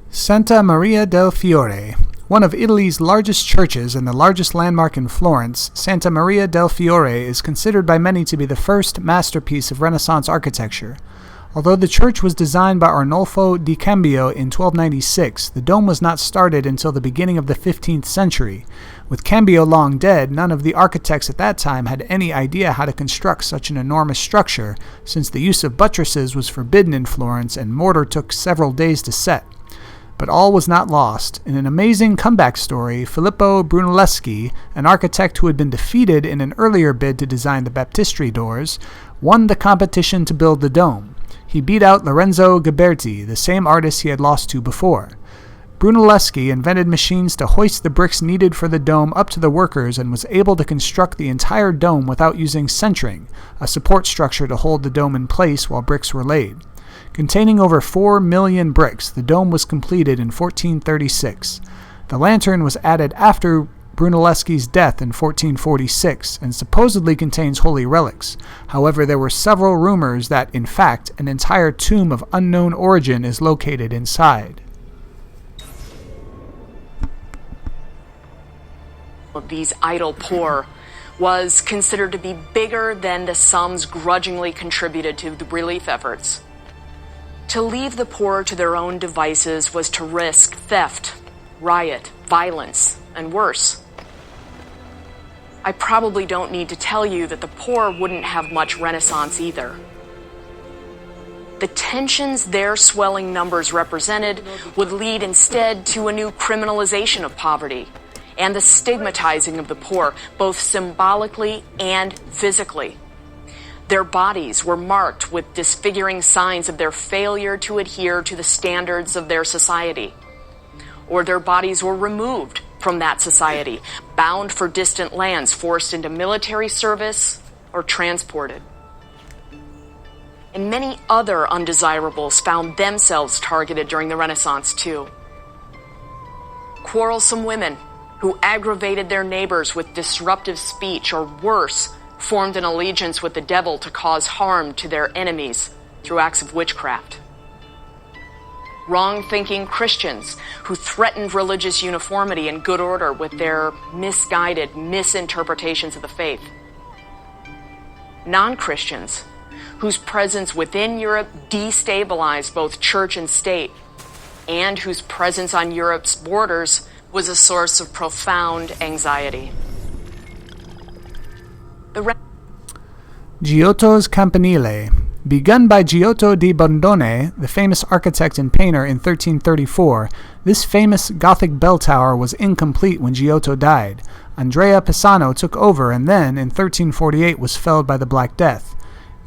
Santa Maria del Fiore. One of Italy's largest churches and the largest landmark in Florence, Santa Maria del Fiore is considered by many to be the first masterpiece of Renaissance architecture. Although the church was designed by Arnolfo di Cambio in 1296, the dome was not started until the beginning of the 15th century. With Cambio long dead, none of the architects at that time had any idea how to construct such an enormous structure, since the use of buttresses was forbidden in Florence and mortar took several days to set. But all was not lost. In an amazing comeback story, Filippo Brunelleschi, an architect who had been defeated in an earlier bid to design the baptistry doors, won the competition to build the dome. He beat out Lorenzo Ghiberti, the same artist he had lost to before. Brunelleschi invented machines to hoist the bricks needed for the dome up to the workers and was able to construct the entire dome without using centering, a support structure to hold the dome in place while bricks were laid. Containing over 4 million bricks, the dome was completed in 1436. The lantern was added after Brunelleschi's death in 1446 and supposedly contains holy relics. However, there were several rumors that, in fact, an entire tomb of unknown origin is located inside. These idle poor was considered to be bigger than the sums grudgingly contributed to the relief efforts. To leave the poor to their own devices was to risk theft, riot, violence, and worse. I probably don't need to tell you that the poor wouldn't have much Renaissance either. The tensions their swelling numbers represented would lead instead to a new criminalization of poverty and the stigmatizing of the poor, both symbolically and physically. Their bodies were marked with disfiguring signs of their failure to adhere to the standards of their society. Or their bodies were removed from that society, bound for distant lands, forced into military service, or transported. And many other undesirables found themselves targeted during the Renaissance, too. Quarrelsome women who aggravated their neighbors with disruptive speech, or worse, formed an allegiance with the devil to cause harm to their enemies through acts of witchcraft. Wrong-thinking Christians who threatened religious uniformity and good order with their misguided misinterpretations of the faith. Non-Christians whose presence within Europe destabilized both church and state, and whose presence on Europe's borders was a source of profound anxiety. Giotto's Campanile. Begun by Giotto di Bondone, the famous architect and painter, in 1334, this famous Gothic bell tower was incomplete when Giotto died. Andrea Pisano took over and then, in 1348, was felled by the Black Death.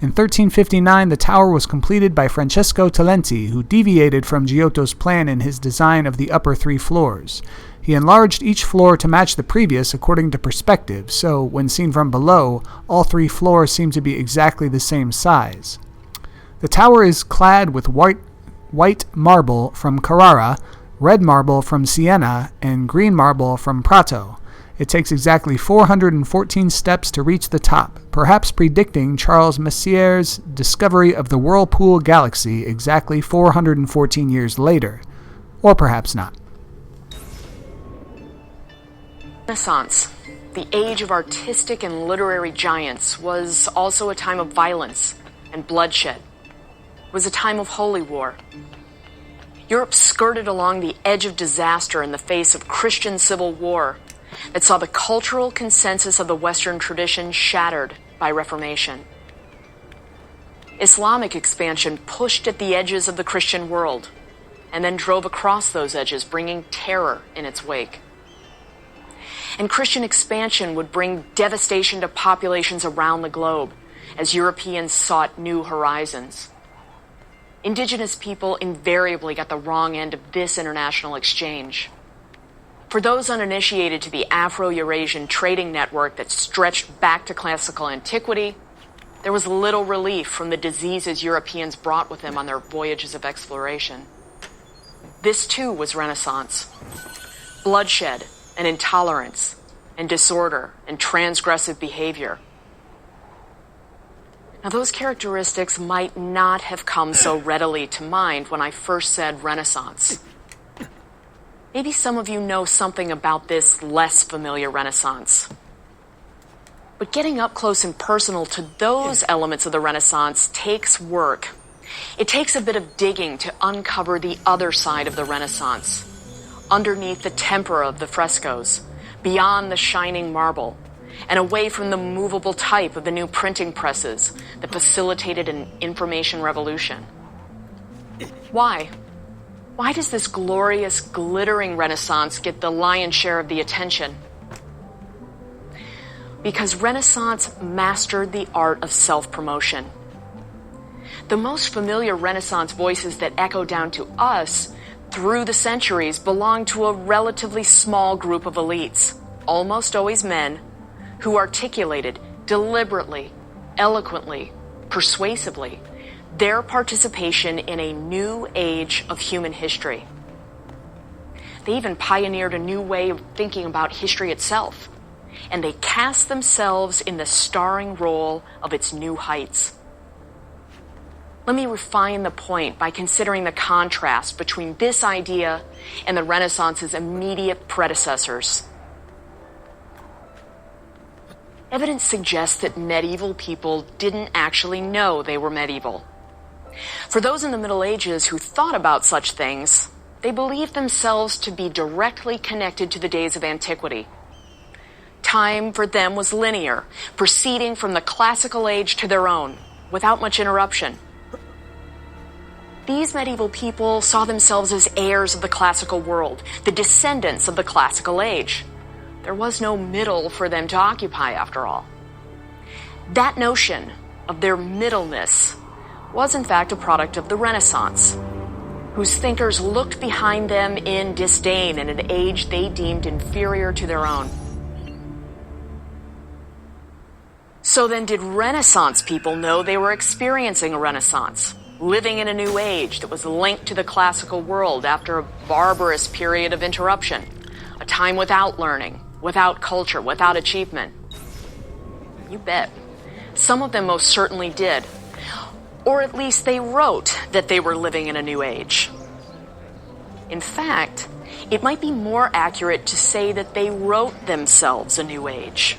In 1359, the tower was completed by Francesco Talenti, who deviated from Giotto's plan in his design of the upper 3 floors. He enlarged each floor to match the previous according to perspective, so, when seen from below, all 3 floors seem to be exactly the same size. The tower is clad with white marble from Carrara, red marble from Siena, and green marble from Prato. It takes exactly 414 steps to reach the top, perhaps predicting Charles Messier's discovery of the Whirlpool Galaxy exactly 414 years later. Or perhaps not. Renaissance, the age of artistic and literary giants, was also a time of violence and bloodshed. It was a time of holy war. Europe skirted along the edge of disaster in the face of Christian civil war that saw the cultural consensus of the Western tradition shattered by Reformation. Islamic expansion pushed at the edges of the Christian world and then drove across those edges, bringing terror in its wake. And Christian expansion would bring devastation to populations around the globe as Europeans sought new horizons. Indigenous people invariably got the wrong end of this international exchange. For those uninitiated to the Afro-Eurasian trading network that stretched back to classical antiquity, there was little relief from the diseases Europeans brought with them on their voyages of exploration. This too was Renaissance. Bloodshed and intolerance and disorder and transgressive behavior. Now, those characteristics might not have come so readily to mind when I first said Renaissance. Maybe some of you know something about this less familiar Renaissance. But getting up close and personal to those elements of the Renaissance takes work. It takes a bit of digging to uncover the other side of the Renaissance, underneath the tempera of the frescoes, beyond the shining marble, and away from the movable type of the new printing presses that facilitated an information revolution. Why? Why does this glorious, glittering Renaissance get the lion's share of the attention? Because Renaissance mastered the art of self-promotion. The most familiar Renaissance voices that echo down to us through the centuries belong to a relatively small group of elites, almost always men, who articulated deliberately, eloquently, persuasively their participation in a new age of human history. They even pioneered a new way of thinking about history itself, and they cast themselves in the starring role of its new heights. Let me refine the point by considering the contrast between this idea and the Renaissance's immediate predecessors. Evidence suggests that medieval people didn't actually know they were medieval. For those in the Middle Ages who thought about such things, they believed themselves to be directly connected to the days of antiquity. Time for them was linear, proceeding from the classical age to their own, without much interruption. These medieval people saw themselves as heirs of the classical world, the descendants of the classical age. There was no middle for them to occupy, after all. That notion, of their middleness, was in fact a product of the Renaissance, whose thinkers looked behind them in disdain in an age they deemed inferior to their own. So then, did Renaissance people know they were experiencing a Renaissance, living in a new age that was linked to the classical world after a barbarous period of interruption, a time without learning, without culture, without achievement? You bet. Some of them most certainly did. Or at least they wrote that they were living in a new age. In fact, it might be more accurate to say that they wrote themselves a new age.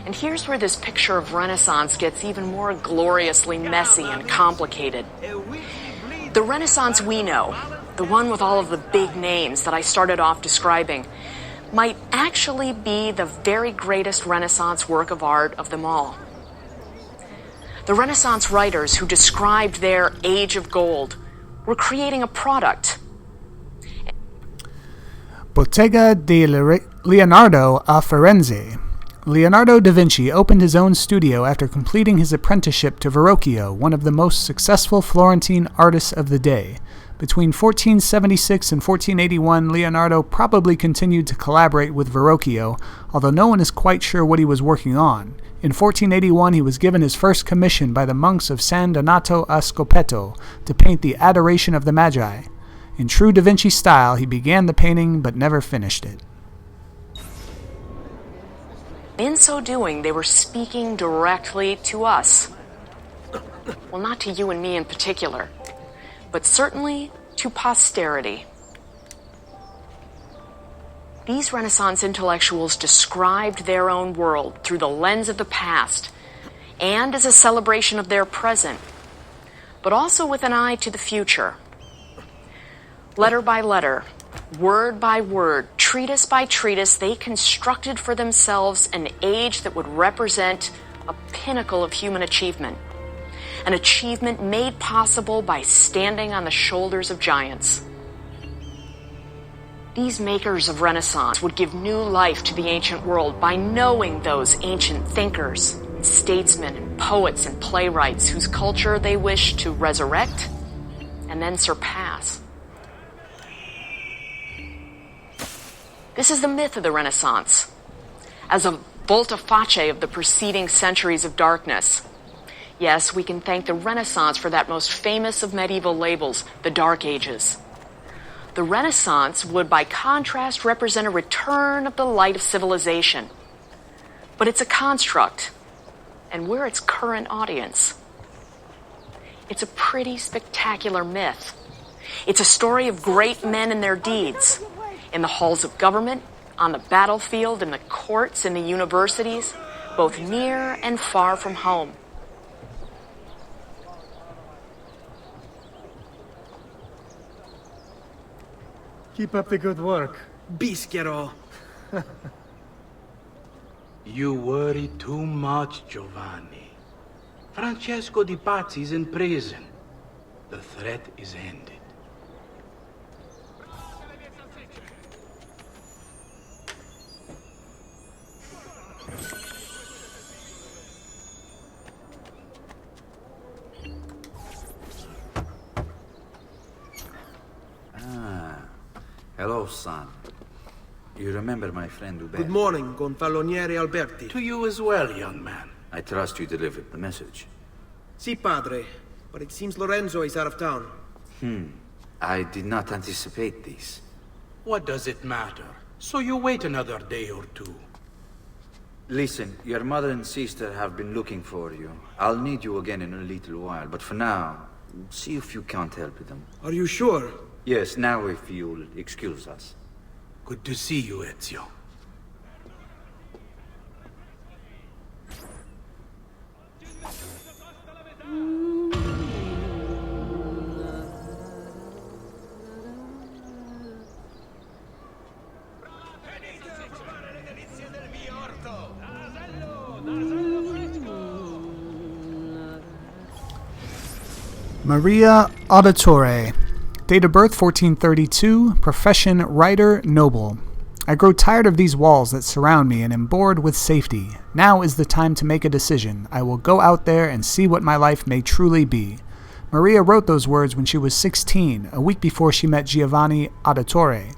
And here's where this picture of Renaissance gets even more gloriously messy and complicated. The Renaissance we know, the one with all of the big names that I started off describing, might actually be the very greatest Renaissance work of art of them all. The Renaissance writers who described their age of gold were creating a product. Bottega di Leonardo a Firenze. Leonardo da Vinci opened his own studio after completing his apprenticeship to Verrocchio, one of the most successful Florentine artists of the day. Between 1476 and 1481, Leonardo probably continued to collaborate with Verrocchio, although no one is quite sure what he was working on. In 1481, he was given his first commission by the monks of San Donato a Scopeto to paint the Adoration of the Magi. In true Da Vinci style, he began the painting but never finished it. In so doing, they were speaking directly to us. Well, not to you and me in particular, but certainly to posterity. These Renaissance intellectuals described their own world through the lens of the past and as a celebration of their present, but also with an eye to the future. Letter by letter, word by word, treatise by treatise, they constructed for themselves an age that would represent a pinnacle of human achievement, an achievement made possible by standing on the shoulders of giants. These makers of Renaissance would give new life to the ancient world by knowing those ancient thinkers, statesmen, and poets and playwrights whose culture they wished to resurrect and then surpass. This is the myth of the Renaissance, as a volte-face of the preceding centuries of darkness. Yes, we can thank the Renaissance for that most famous of medieval labels, the Dark Ages. The Renaissance would, by contrast, represent a return of the light of civilization. But it's a construct, and we're its current audience. It's a pretty spectacular myth. It's a story of great men and their deeds, in the halls of government, on the battlefield, in the courts, in the universities, both near and far from home. Keep up the good work. Bischero. You worry too much, Giovanni. Francesco Di Pazzi is in prison. The threat is ended. Hello, son. You remember my friend Uber? Good morning, Gonfaloniere Alberti. To you as well, young man. I trust you delivered the message. Si, padre. But it seems Lorenzo is out of town. I did not anticipate this. What does it matter? So you wait another day or two. Listen, your mother and sister have been looking for you. I'll need you again in a little while, but for now, see if you can't help them. Are you sure? Yes, now if you'll excuse us. Good to see you, Ezio. Maria Auditore. Date of birth 1432. Profession writer, noble. I grow tired of these walls that surround me and am bored with safety. Now is the time to make a decision. I will go out there and see what my life may truly be. Maria wrote those words when she was 16, a week before she met Giovanni Auditore.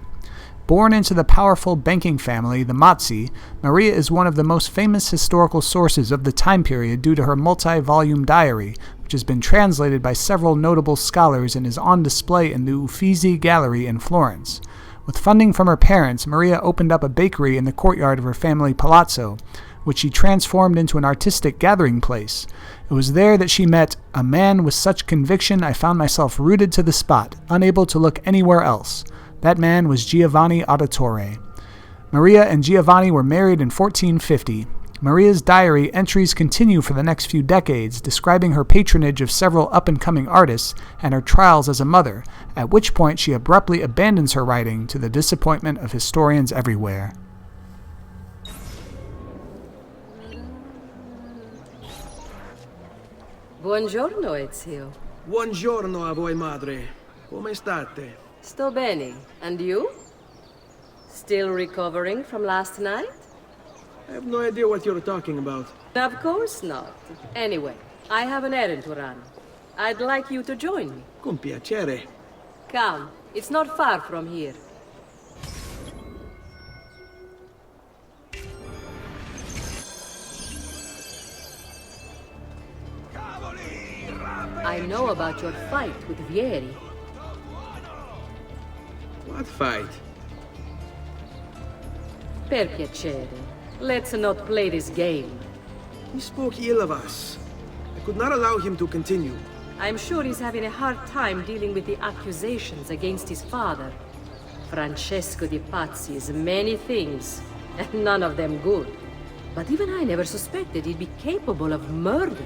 Born into the powerful banking family, the Mazzi, Maria is one of the most famous historical sources of the time period due to her multi-volume diary, which has been translated by several notable scholars and is on display in the Uffizi Gallery in Florence. With funding from her parents, Maria opened up a bakery in the courtyard of her family palazzo, which she transformed into an artistic gathering place. It was there that she met a man with such conviction I found myself rooted to the spot, unable to look anywhere else. That man was Giovanni Auditore. Maria and Giovanni were married in 1450. Maria's diary entries continue for the next few decades, describing her patronage of several up-and-coming artists and her trials as a mother, at which point she abruptly abandons her writing to the disappointment of historians everywhere. Buongiorno, Ezio. Buongiorno a voi, madre. Come state? Sto bene. And you? Still recovering from last night? I have no idea what you're talking about. Of course not. Anyway, I have an errand to run. I'd like you to join me. Con piacere. Come, it's not far from here. I know about your fight with Vieri. What fight? Per piacere. Let's not play this game. He spoke ill of us. I could not allow him to continue. I'm sure he's having a hard time dealing with the accusations against his father. Francesco di Pazzi is many things, and none of them good. But even I never suspected he'd be capable of murder.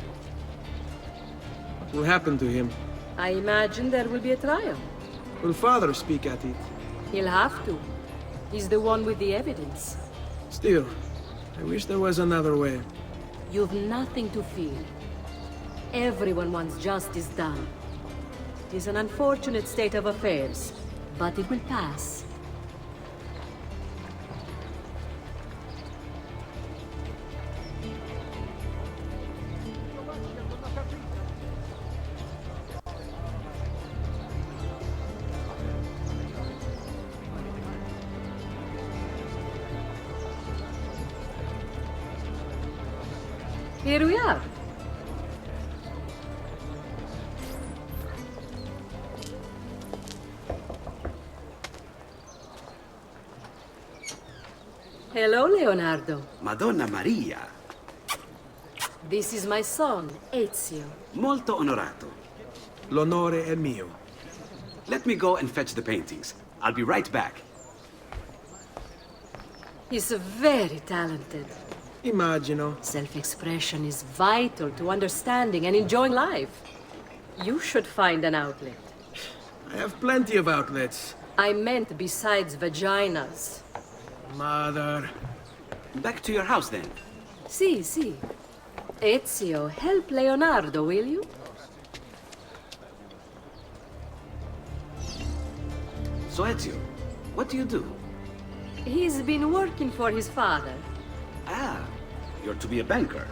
What will happen to him? I imagine there will be a trial. Will father speak at it? He'll have to. He's the one with the evidence. Still, I wish there was another way. You've nothing to fear. Everyone wants justice done. It is an unfortunate state of affairs, but it will pass. Here we are. Hello, Leonardo. Madonna Maria. This is my son, Ezio. Molto onorato. L'onore è mio. Let me go and fetch the paintings. I'll be right back. He's very talented. Immagino. Self-expression is vital to understanding and enjoying life. You should find an outlet. I have plenty of outlets. I meant besides vaginas. Mother. Back to your house, then. Si. Ezio, help Leonardo, will you? So, Ezio, what do you do? He's been working for his father. Ah, you're to be a banker.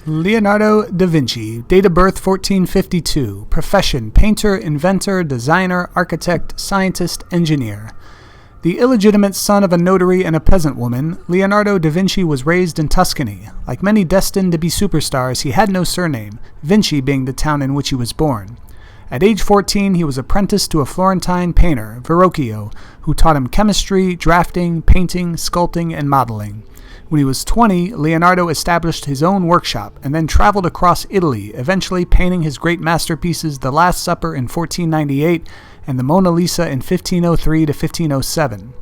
Leonardo da Vinci, date of birth 1452, profession painter, inventor, designer, architect, scientist, engineer. The illegitimate son of a notary and a peasant woman, Leonardo da Vinci was raised in Tuscany. Like many destined to be superstars, he had no surname, Vinci being the town in which he was born. At age 14, he was apprenticed to a Florentine painter, Verrocchio, who taught him chemistry, drafting, painting, sculpting, and modeling. When he was 20, Leonardo established his own workshop and then traveled across Italy, eventually painting his great masterpieces The Last Supper in 1498 and the Mona Lisa in 1503 to 1507.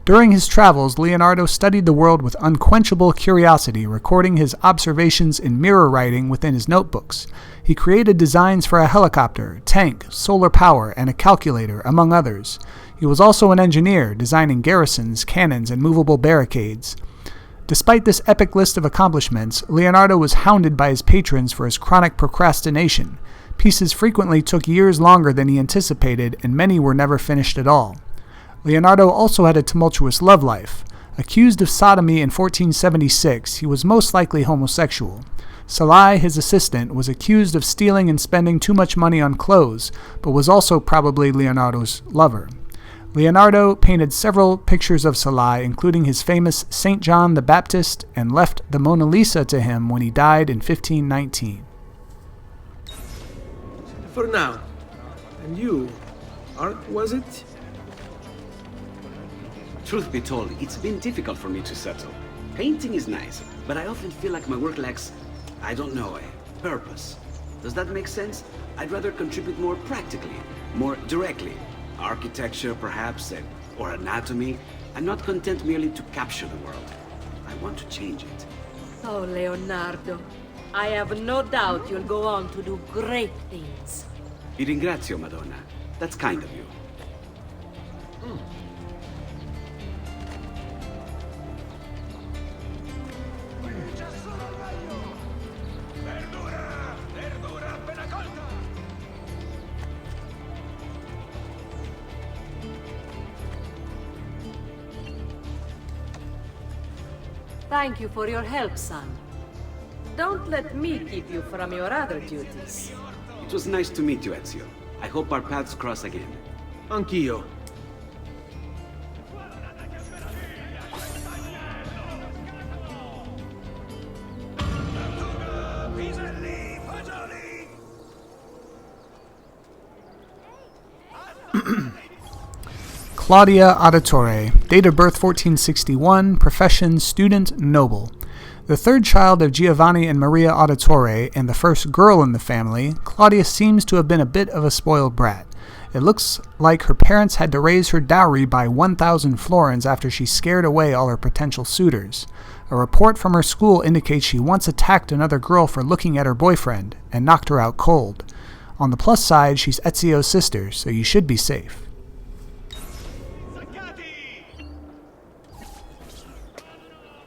During his travels, Leonardo studied the world with unquenchable curiosity, recording his observations in mirror writing within his notebooks. He created designs for a helicopter, tank, solar power, and a calculator, among others. He was also an engineer, designing garrisons, cannons, and movable barricades. Despite this epic list of accomplishments, Leonardo was hounded by his patrons for his chronic procrastination. Pieces frequently took years longer than he anticipated, and many were never finished at all. Leonardo also had a tumultuous love life. Accused of sodomy in 1476, he was most likely homosexual. Salai, his assistant, was accused of stealing and spending too much money on clothes, but was also probably Leonardo's lover. Leonardo painted several pictures of Salai, including his famous St. John the Baptist, and left the Mona Lisa to him when he died in 1519. For now. And you, art was it? Truth be told, it's been difficult for me to settle. Painting is nice, but I often feel like my work lacks, I don't know, a purpose. Does that make sense? I'd rather contribute more practically, more directly. Architecture, perhaps, or anatomy. I'm not content merely to capture the world. I want to change it. Oh, Leonardo. I have no doubt you'll go on to do great things. Vi ringrazio, Madonna. That's kind of you. Thank you for your help, son. Don't let me keep you from your other duties. It was nice to meet you, Ezio. I hope our paths cross again. Anch'io. Claudia Auditore, date of birth 1461, profession student, noble. The third child of Giovanni and Maria Auditore and the first girl in the family, Claudia seems to have been a bit of a spoiled brat. It looks like her parents had to raise her dowry by 1,000 florins after she scared away all her potential suitors. A report from her school indicates she once attacked another girl for looking at her boyfriend and knocked her out cold. On the plus side, she's Ezio's sister, so you should be safe.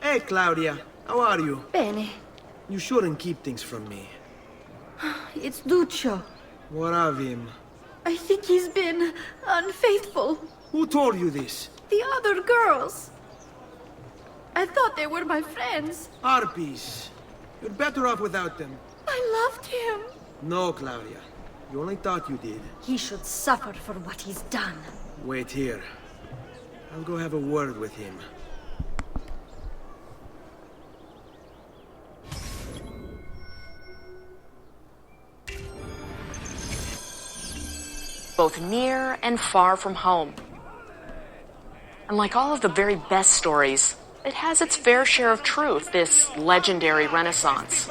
Hey, Claudia. How are you? Bene. You shouldn't keep things from me. It's Duccio. What of him? I think he's been unfaithful. Who told you this? The other girls. I thought they were my friends. Harpies. You're better off without them. I loved him. No, Claudia. You only thought you did. He should suffer for what he's done. Wait here. I'll go have a word with him. Both near and far from home. And like all of the very best stories, it has its fair share of truth, this legendary Renaissance.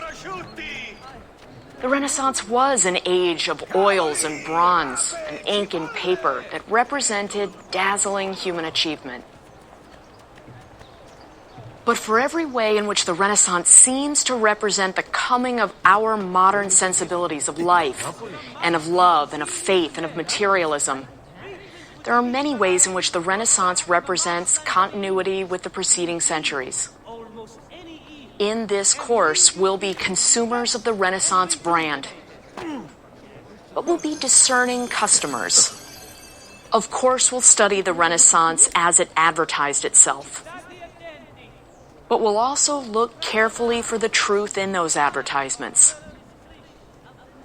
The Renaissance was an age of oils and bronze, and ink and paper that represented dazzling human achievement. But for every way in which the Renaissance seems to represent the coming of our modern sensibilities of life, and of love, and of faith, and of materialism, there are many ways in which the Renaissance represents continuity with the preceding centuries. In this course, we'll be consumers of the Renaissance brand, but we'll be discerning customers. Of course, we'll study the Renaissance as it advertised itself. But we'll also look carefully for the truth in those advertisements.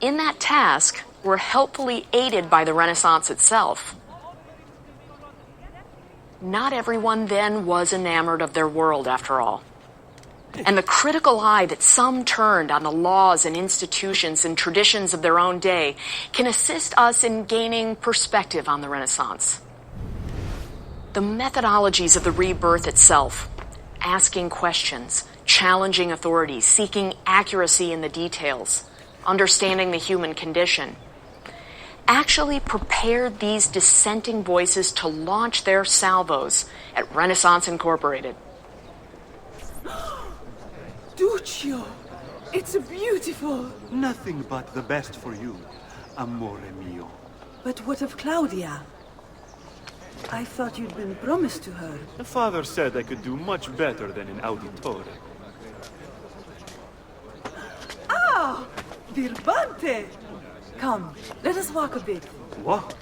In that task, we're helpfully aided by the Renaissance itself. Not everyone then was enamored of their world, after all. And the critical eye that some turned on the laws and institutions and traditions of their own day can assist us in gaining perspective on the Renaissance. The methodologies of the rebirth itself, asking questions, challenging authority, seeking accuracy in the details, understanding the human condition, actually prepared these dissenting voices to launch their salvos at Renaissance Incorporated. Duccio! It's beautiful! Nothing but the best for you, amore mio. But what of Claudia? I thought you'd been promised to her. The father said I could do much better than an auditore. Ah! Birbante! Come, let us walk a bit. What?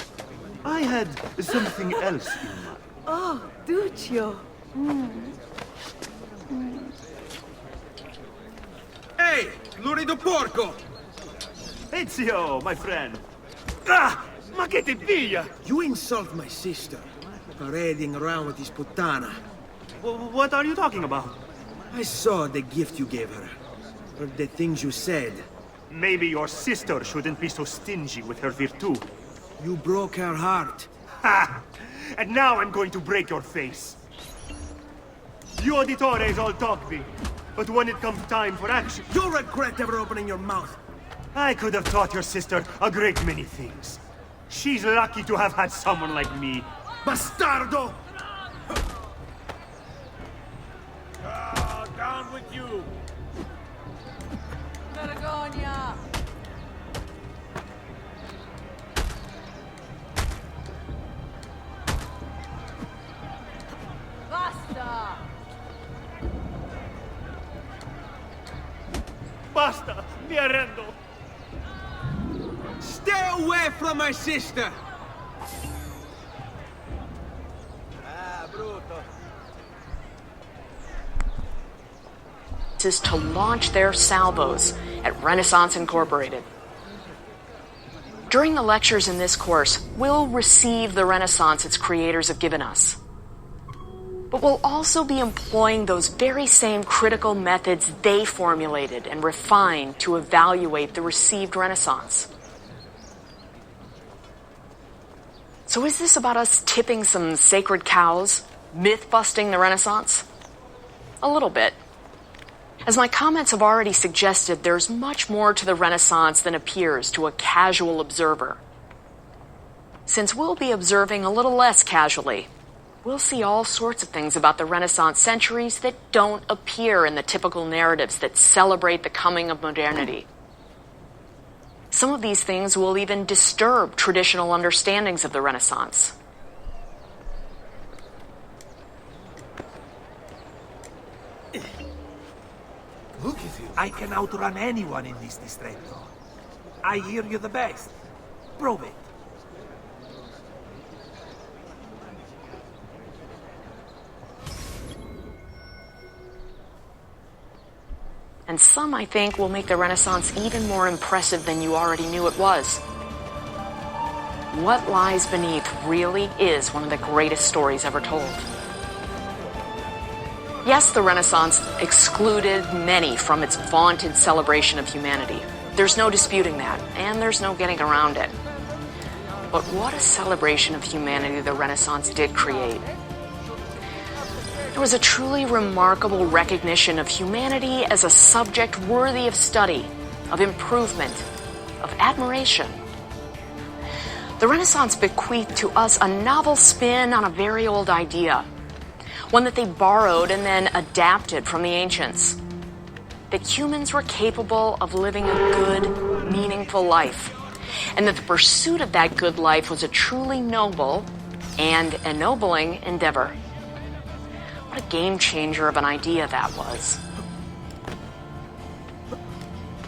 I had something else in mind. Oh, Duccio. Hey, lurido porco! Ezio, my friend. Ah! Ma che ti piglia? You insult my sister, parading around with this puttana. What are you talking about? I saw the gift you gave her. Heard the things you said. Maybe your sister shouldn't be so stingy with her virtù. You broke her heart. Ha! And now I'm going to break your face. You auditores all talk big, but when it comes time for action... You'll regret ever opening your mouth. I could have taught your sister a great many things. She's lucky to have had someone like me. Bastardo! Down with you! Vergogna! Basta! Basta! Mi arrendo! Stay away from my sister! Is to launch their salvos at Renaissance Incorporated. During the lectures in this course, we'll receive the Renaissance its creators have given us. But we'll also be employing those very same critical methods they formulated and refined to evaluate the received Renaissance. So is this about us tipping some sacred cows, myth-busting the Renaissance? A little bit. As my comments have already suggested, there's much more to the Renaissance than appears to a casual observer. Since we'll be observing a little less casually, we'll see all sorts of things about the Renaissance centuries that don't appear in the typical narratives that celebrate the coming of modernity. Some of these things will even disturb traditional understandings of the Renaissance. Look at you. I can outrun anyone in this distretto. I hear you the best. Prove it. And some, I think, will make the Renaissance even more impressive than you already knew it was. What Lies Beneath really is one of the greatest stories ever told. Yes, the Renaissance excluded many from its vaunted celebration of humanity. There's no disputing that, and there's no getting around it. But what a celebration of humanity the Renaissance did create. There was a truly remarkable recognition of humanity as a subject worthy of study, of improvement, of admiration. The Renaissance bequeathed to us a novel spin on a very old idea, one that they borrowed and then adapted from the ancients. That humans were capable of living a good, meaningful life, and that the pursuit of that good life was a truly noble and ennobling endeavor. What a game changer of an idea that was.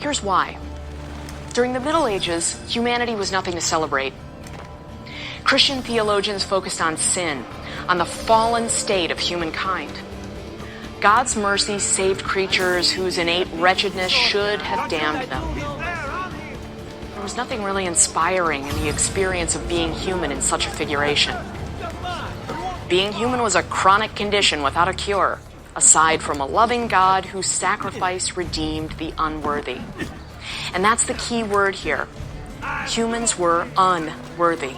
Here's why. During the Middle Ages, humanity was nothing to celebrate. Christian theologians focused on sin, on the fallen state of humankind. God's mercy saved creatures whose innate wretchedness should have damned them. There was nothing really inspiring in the experience of being human in such a figuration. Being human was a chronic condition without a cure, aside from a loving God whose sacrifice redeemed the unworthy. And that's the key word here. Humans were unworthy.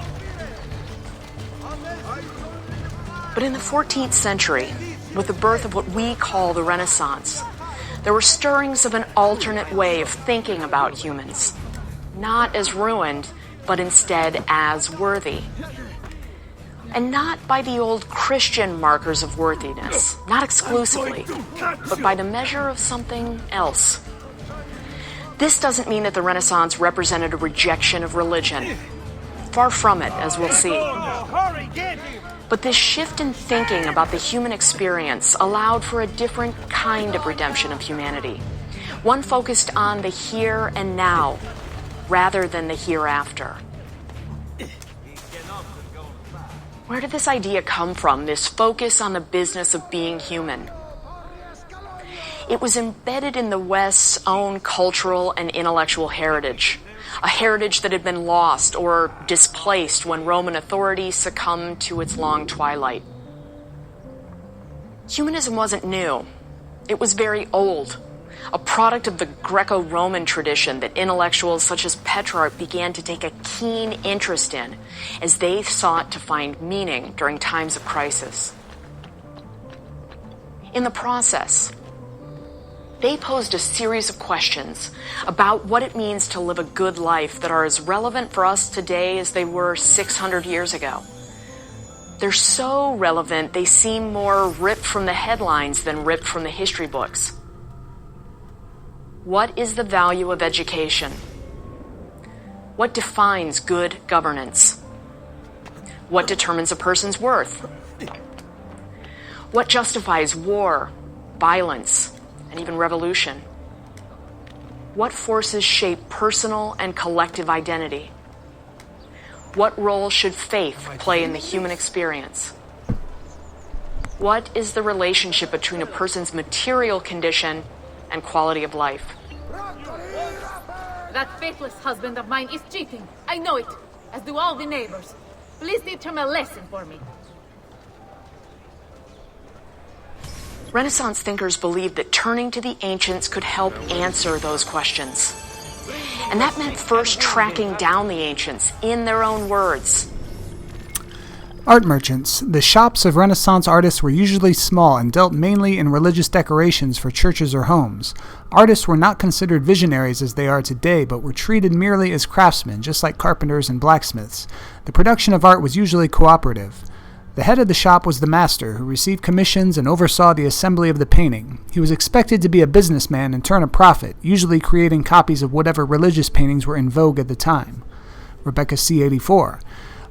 But in the 14th century, with the birth of what we call the Renaissance, there were stirrings of an alternate way of thinking about humans. Not as ruined, but instead as worthy. And not by the old Christian markers of worthiness, not exclusively, but by the measure of something else. This doesn't mean that the Renaissance represented a rejection of religion. Far from it, as we'll see. But this shift in thinking about the human experience allowed for a different kind of redemption of humanity. One focused on the here and now, rather than the hereafter. Where did this idea come from, this focus on the business of being human? It was embedded in the West's own cultural and intellectual heritage, a heritage that had been lost or displaced when Roman authority succumbed to its long twilight. Humanism wasn't new. It was very old, a product of the Greco-Roman tradition that intellectuals such as Petrarch began to take a keen interest in as they sought to find meaning during times of crisis. In the process, they posed a series of questions about what it means to live a good life that are as relevant for us today as they were 600 years ago. They're so relevant, they seem more ripped from the headlines than ripped from the history books. What is the value of education? What defines good governance? What determines a person's worth? What justifies war, violence, and even revolution? What forces shape personal and collective identity? What role should faith play in the human experience? What is the relationship between a person's material condition and quality of life? That faithless husband of mine is cheating. I know it, as do all the neighbors. Please teach him a lesson for me. Renaissance thinkers believed that turning to the ancients could help answer those questions. And that meant first tracking down the ancients in their own words. Art merchants. The shops of Renaissance artists were usually small and dealt mainly in religious decorations for churches or homes. Artists were not considered visionaries as they are today, but were treated merely as craftsmen, just like carpenters and blacksmiths. The production of art was usually cooperative. The head of the shop was the master, who received commissions and oversaw the assembly of the painting. He was expected to be a businessman and turn a profit, usually creating copies of whatever religious paintings were in vogue at the time. Rebecca C84.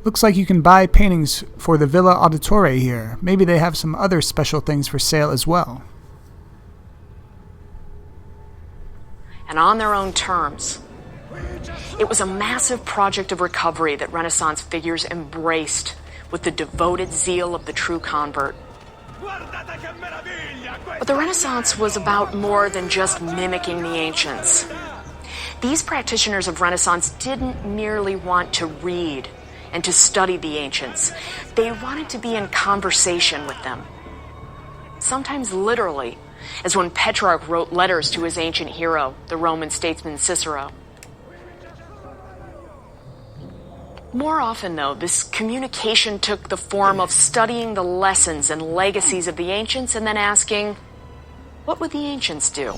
Looks like you can buy paintings for the Villa Auditore here. Maybe they have some other special things for sale as well. And on their own terms. It was a massive project of recovery that Renaissance figures embraced with the devoted zeal of the true convert. But the Renaissance was about more than just mimicking the ancients. These practitioners of Renaissance didn't merely want to read and to study the ancients. They wanted to be in conversation with them. Sometimes literally, as when Petrarch wrote letters to his ancient hero, the Roman statesman Cicero. More often, though, this communication took the form of studying the lessons and legacies of the ancients and then asking, what would the ancients do?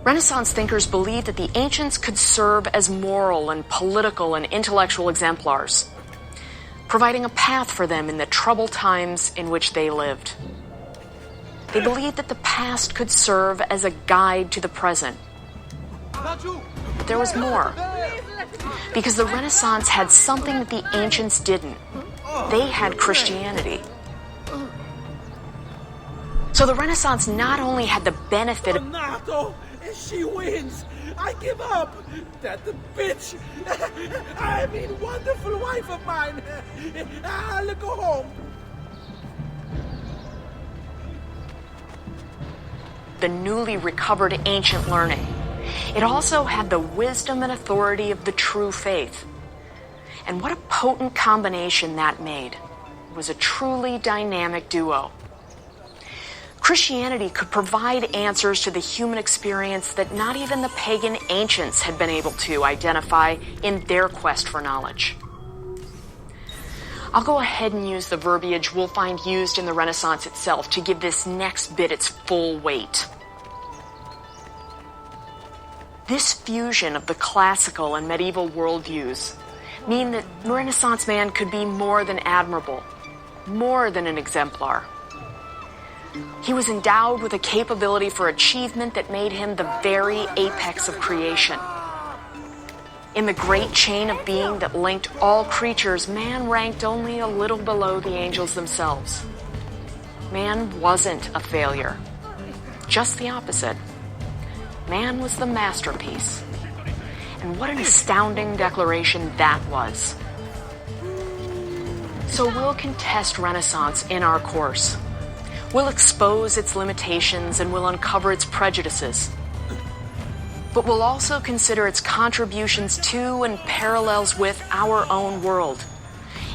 Renaissance thinkers believed that the ancients could serve as moral and political and intellectual exemplars, providing a path for them in the troubled times in which they lived. They believed that the past could serve as a guide to the present. But there was more. Because the Renaissance had something that the ancients didn't. They had Christianity. So the Renaissance not only had the benefit of... Nato, she wins. I give up. That bitch. I mean, wonderful wife of mine. I'll go home. The newly recovered ancient learning. It also had the wisdom and authority of the true faith. And what a potent combination that made. It was a truly dynamic duo. Christianity could provide answers to the human experience that not even the pagan ancients had been able to identify in their quest for knowledge. I'll go ahead and use the verbiage we'll find used in the Renaissance itself to give this next bit its full weight. This fusion of the classical and medieval worldviews mean that Renaissance man could be more than admirable, more than an exemplar. He was endowed with a capability for achievement that made him the very apex of creation. In the great chain of being that linked all creatures, man ranked only a little below the angels themselves. Man wasn't a failure, just the opposite. Man was the masterpiece. And what an astounding declaration that was. So we'll contest Renaissance in our course. We'll expose its limitations and we'll uncover its prejudices. But we'll also consider its contributions to and parallels with our own world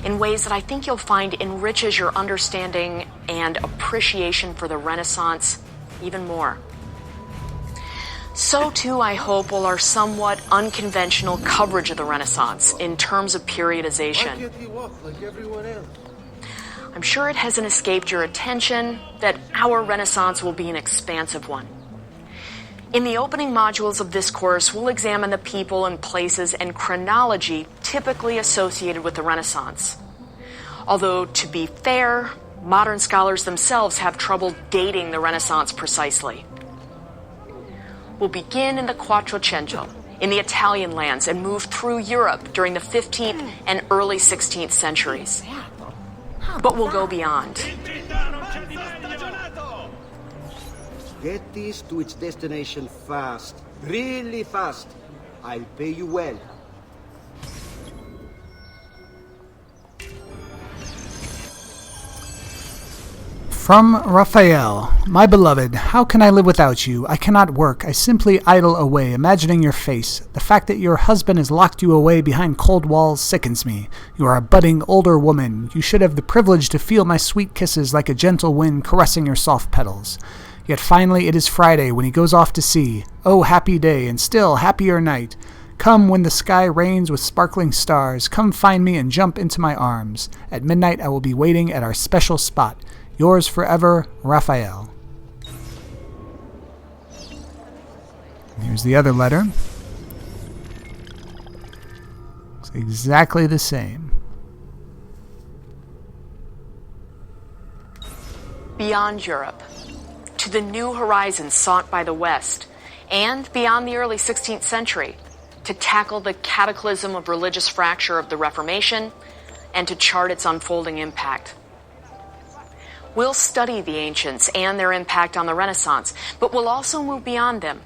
in ways that I think you'll find enriches your understanding and appreciation for the Renaissance even more. So too, I hope, will our somewhat unconventional coverage of the Renaissance in terms of periodization. Why can't he walk like everyone else? I'm sure it hasn't escaped your attention that our Renaissance will be an expansive one. In the opening modules of this course, we'll examine the people and places and chronology typically associated with the Renaissance. Although, to be fair, modern scholars themselves have trouble dating the Renaissance precisely. We'll begin in the Quattrocento, in the Italian lands, and move through Europe during the 15th and early 16th centuries. But we'll go beyond. Get this to its destination fast. Really fast. I'll pay you well. From Raphael, my beloved, how can I live without you? I cannot work. I simply idle away, imagining your face. The fact that your husband has locked you away behind cold walls sickens me. You are a budding older woman. You should have the privilege to feel my sweet kisses like a gentle wind caressing your soft petals. Yet finally it is Friday when he goes off to sea. Oh, happy day, and still happier night. Come when the sky rains with sparkling stars. Come find me and jump into my arms. At midnight I will be waiting at our special spot. Yours forever, Raphael. Here's the other letter. It's exactly the same. Beyond Europe, to the new horizons sought by the West, and beyond the early 16th century, to tackle the cataclysm of religious fracture of the Reformation and to chart its unfolding impact. We'll study the ancients and their impact on the Renaissance, but we'll also move beyond them,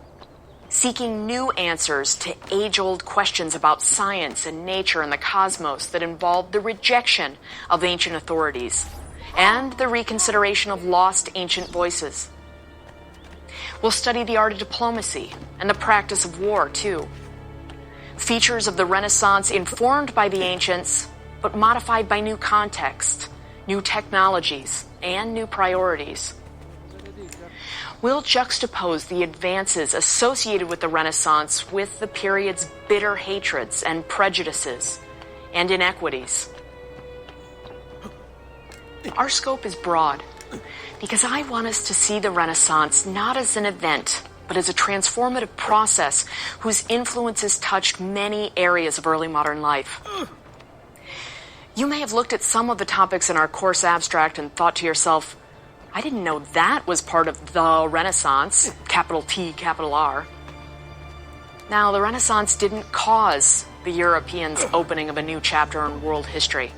seeking new answers to age-old questions about science and nature and the cosmos that involved the rejection of ancient authorities and the reconsideration of lost ancient voices. We'll study the art of diplomacy and the practice of war, too. Features of the Renaissance informed by the ancients, but modified by new context, new technologies, and new priorities. We'll juxtapose the advances associated with the Renaissance with the period's bitter hatreds and prejudices and inequities. Our scope is broad because I want us to see the Renaissance not as an event, but as a transformative process whose influences touched many areas of early modern life. You may have looked at some of the topics in our course abstract and thought to yourself, I didn't know that was part of the Renaissance, capital T, capital R. Now, the Renaissance didn't cause the Europeans' opening of a new chapter in world history.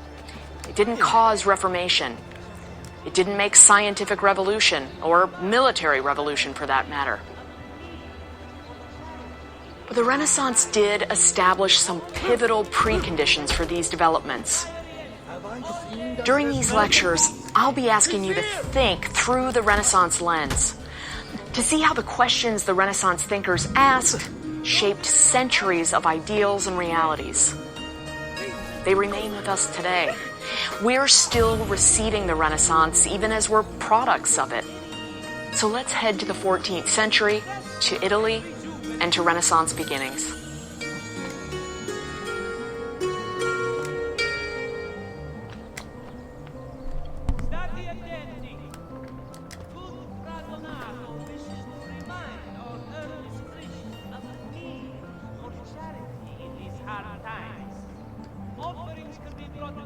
It didn't cause Reformation. It didn't make scientific revolution, or military revolution for that matter. But the Renaissance did establish some pivotal preconditions for these developments. During these lectures, I'll be asking you to think through the Renaissance lens, to see how the questions the Renaissance thinkers asked shaped centuries of ideals and realities. They remain with us today. We're still receiving the Renaissance even as we're products of it. So let's head to the 14th century, to Italy, and to Renaissance beginnings. Offerings can be brought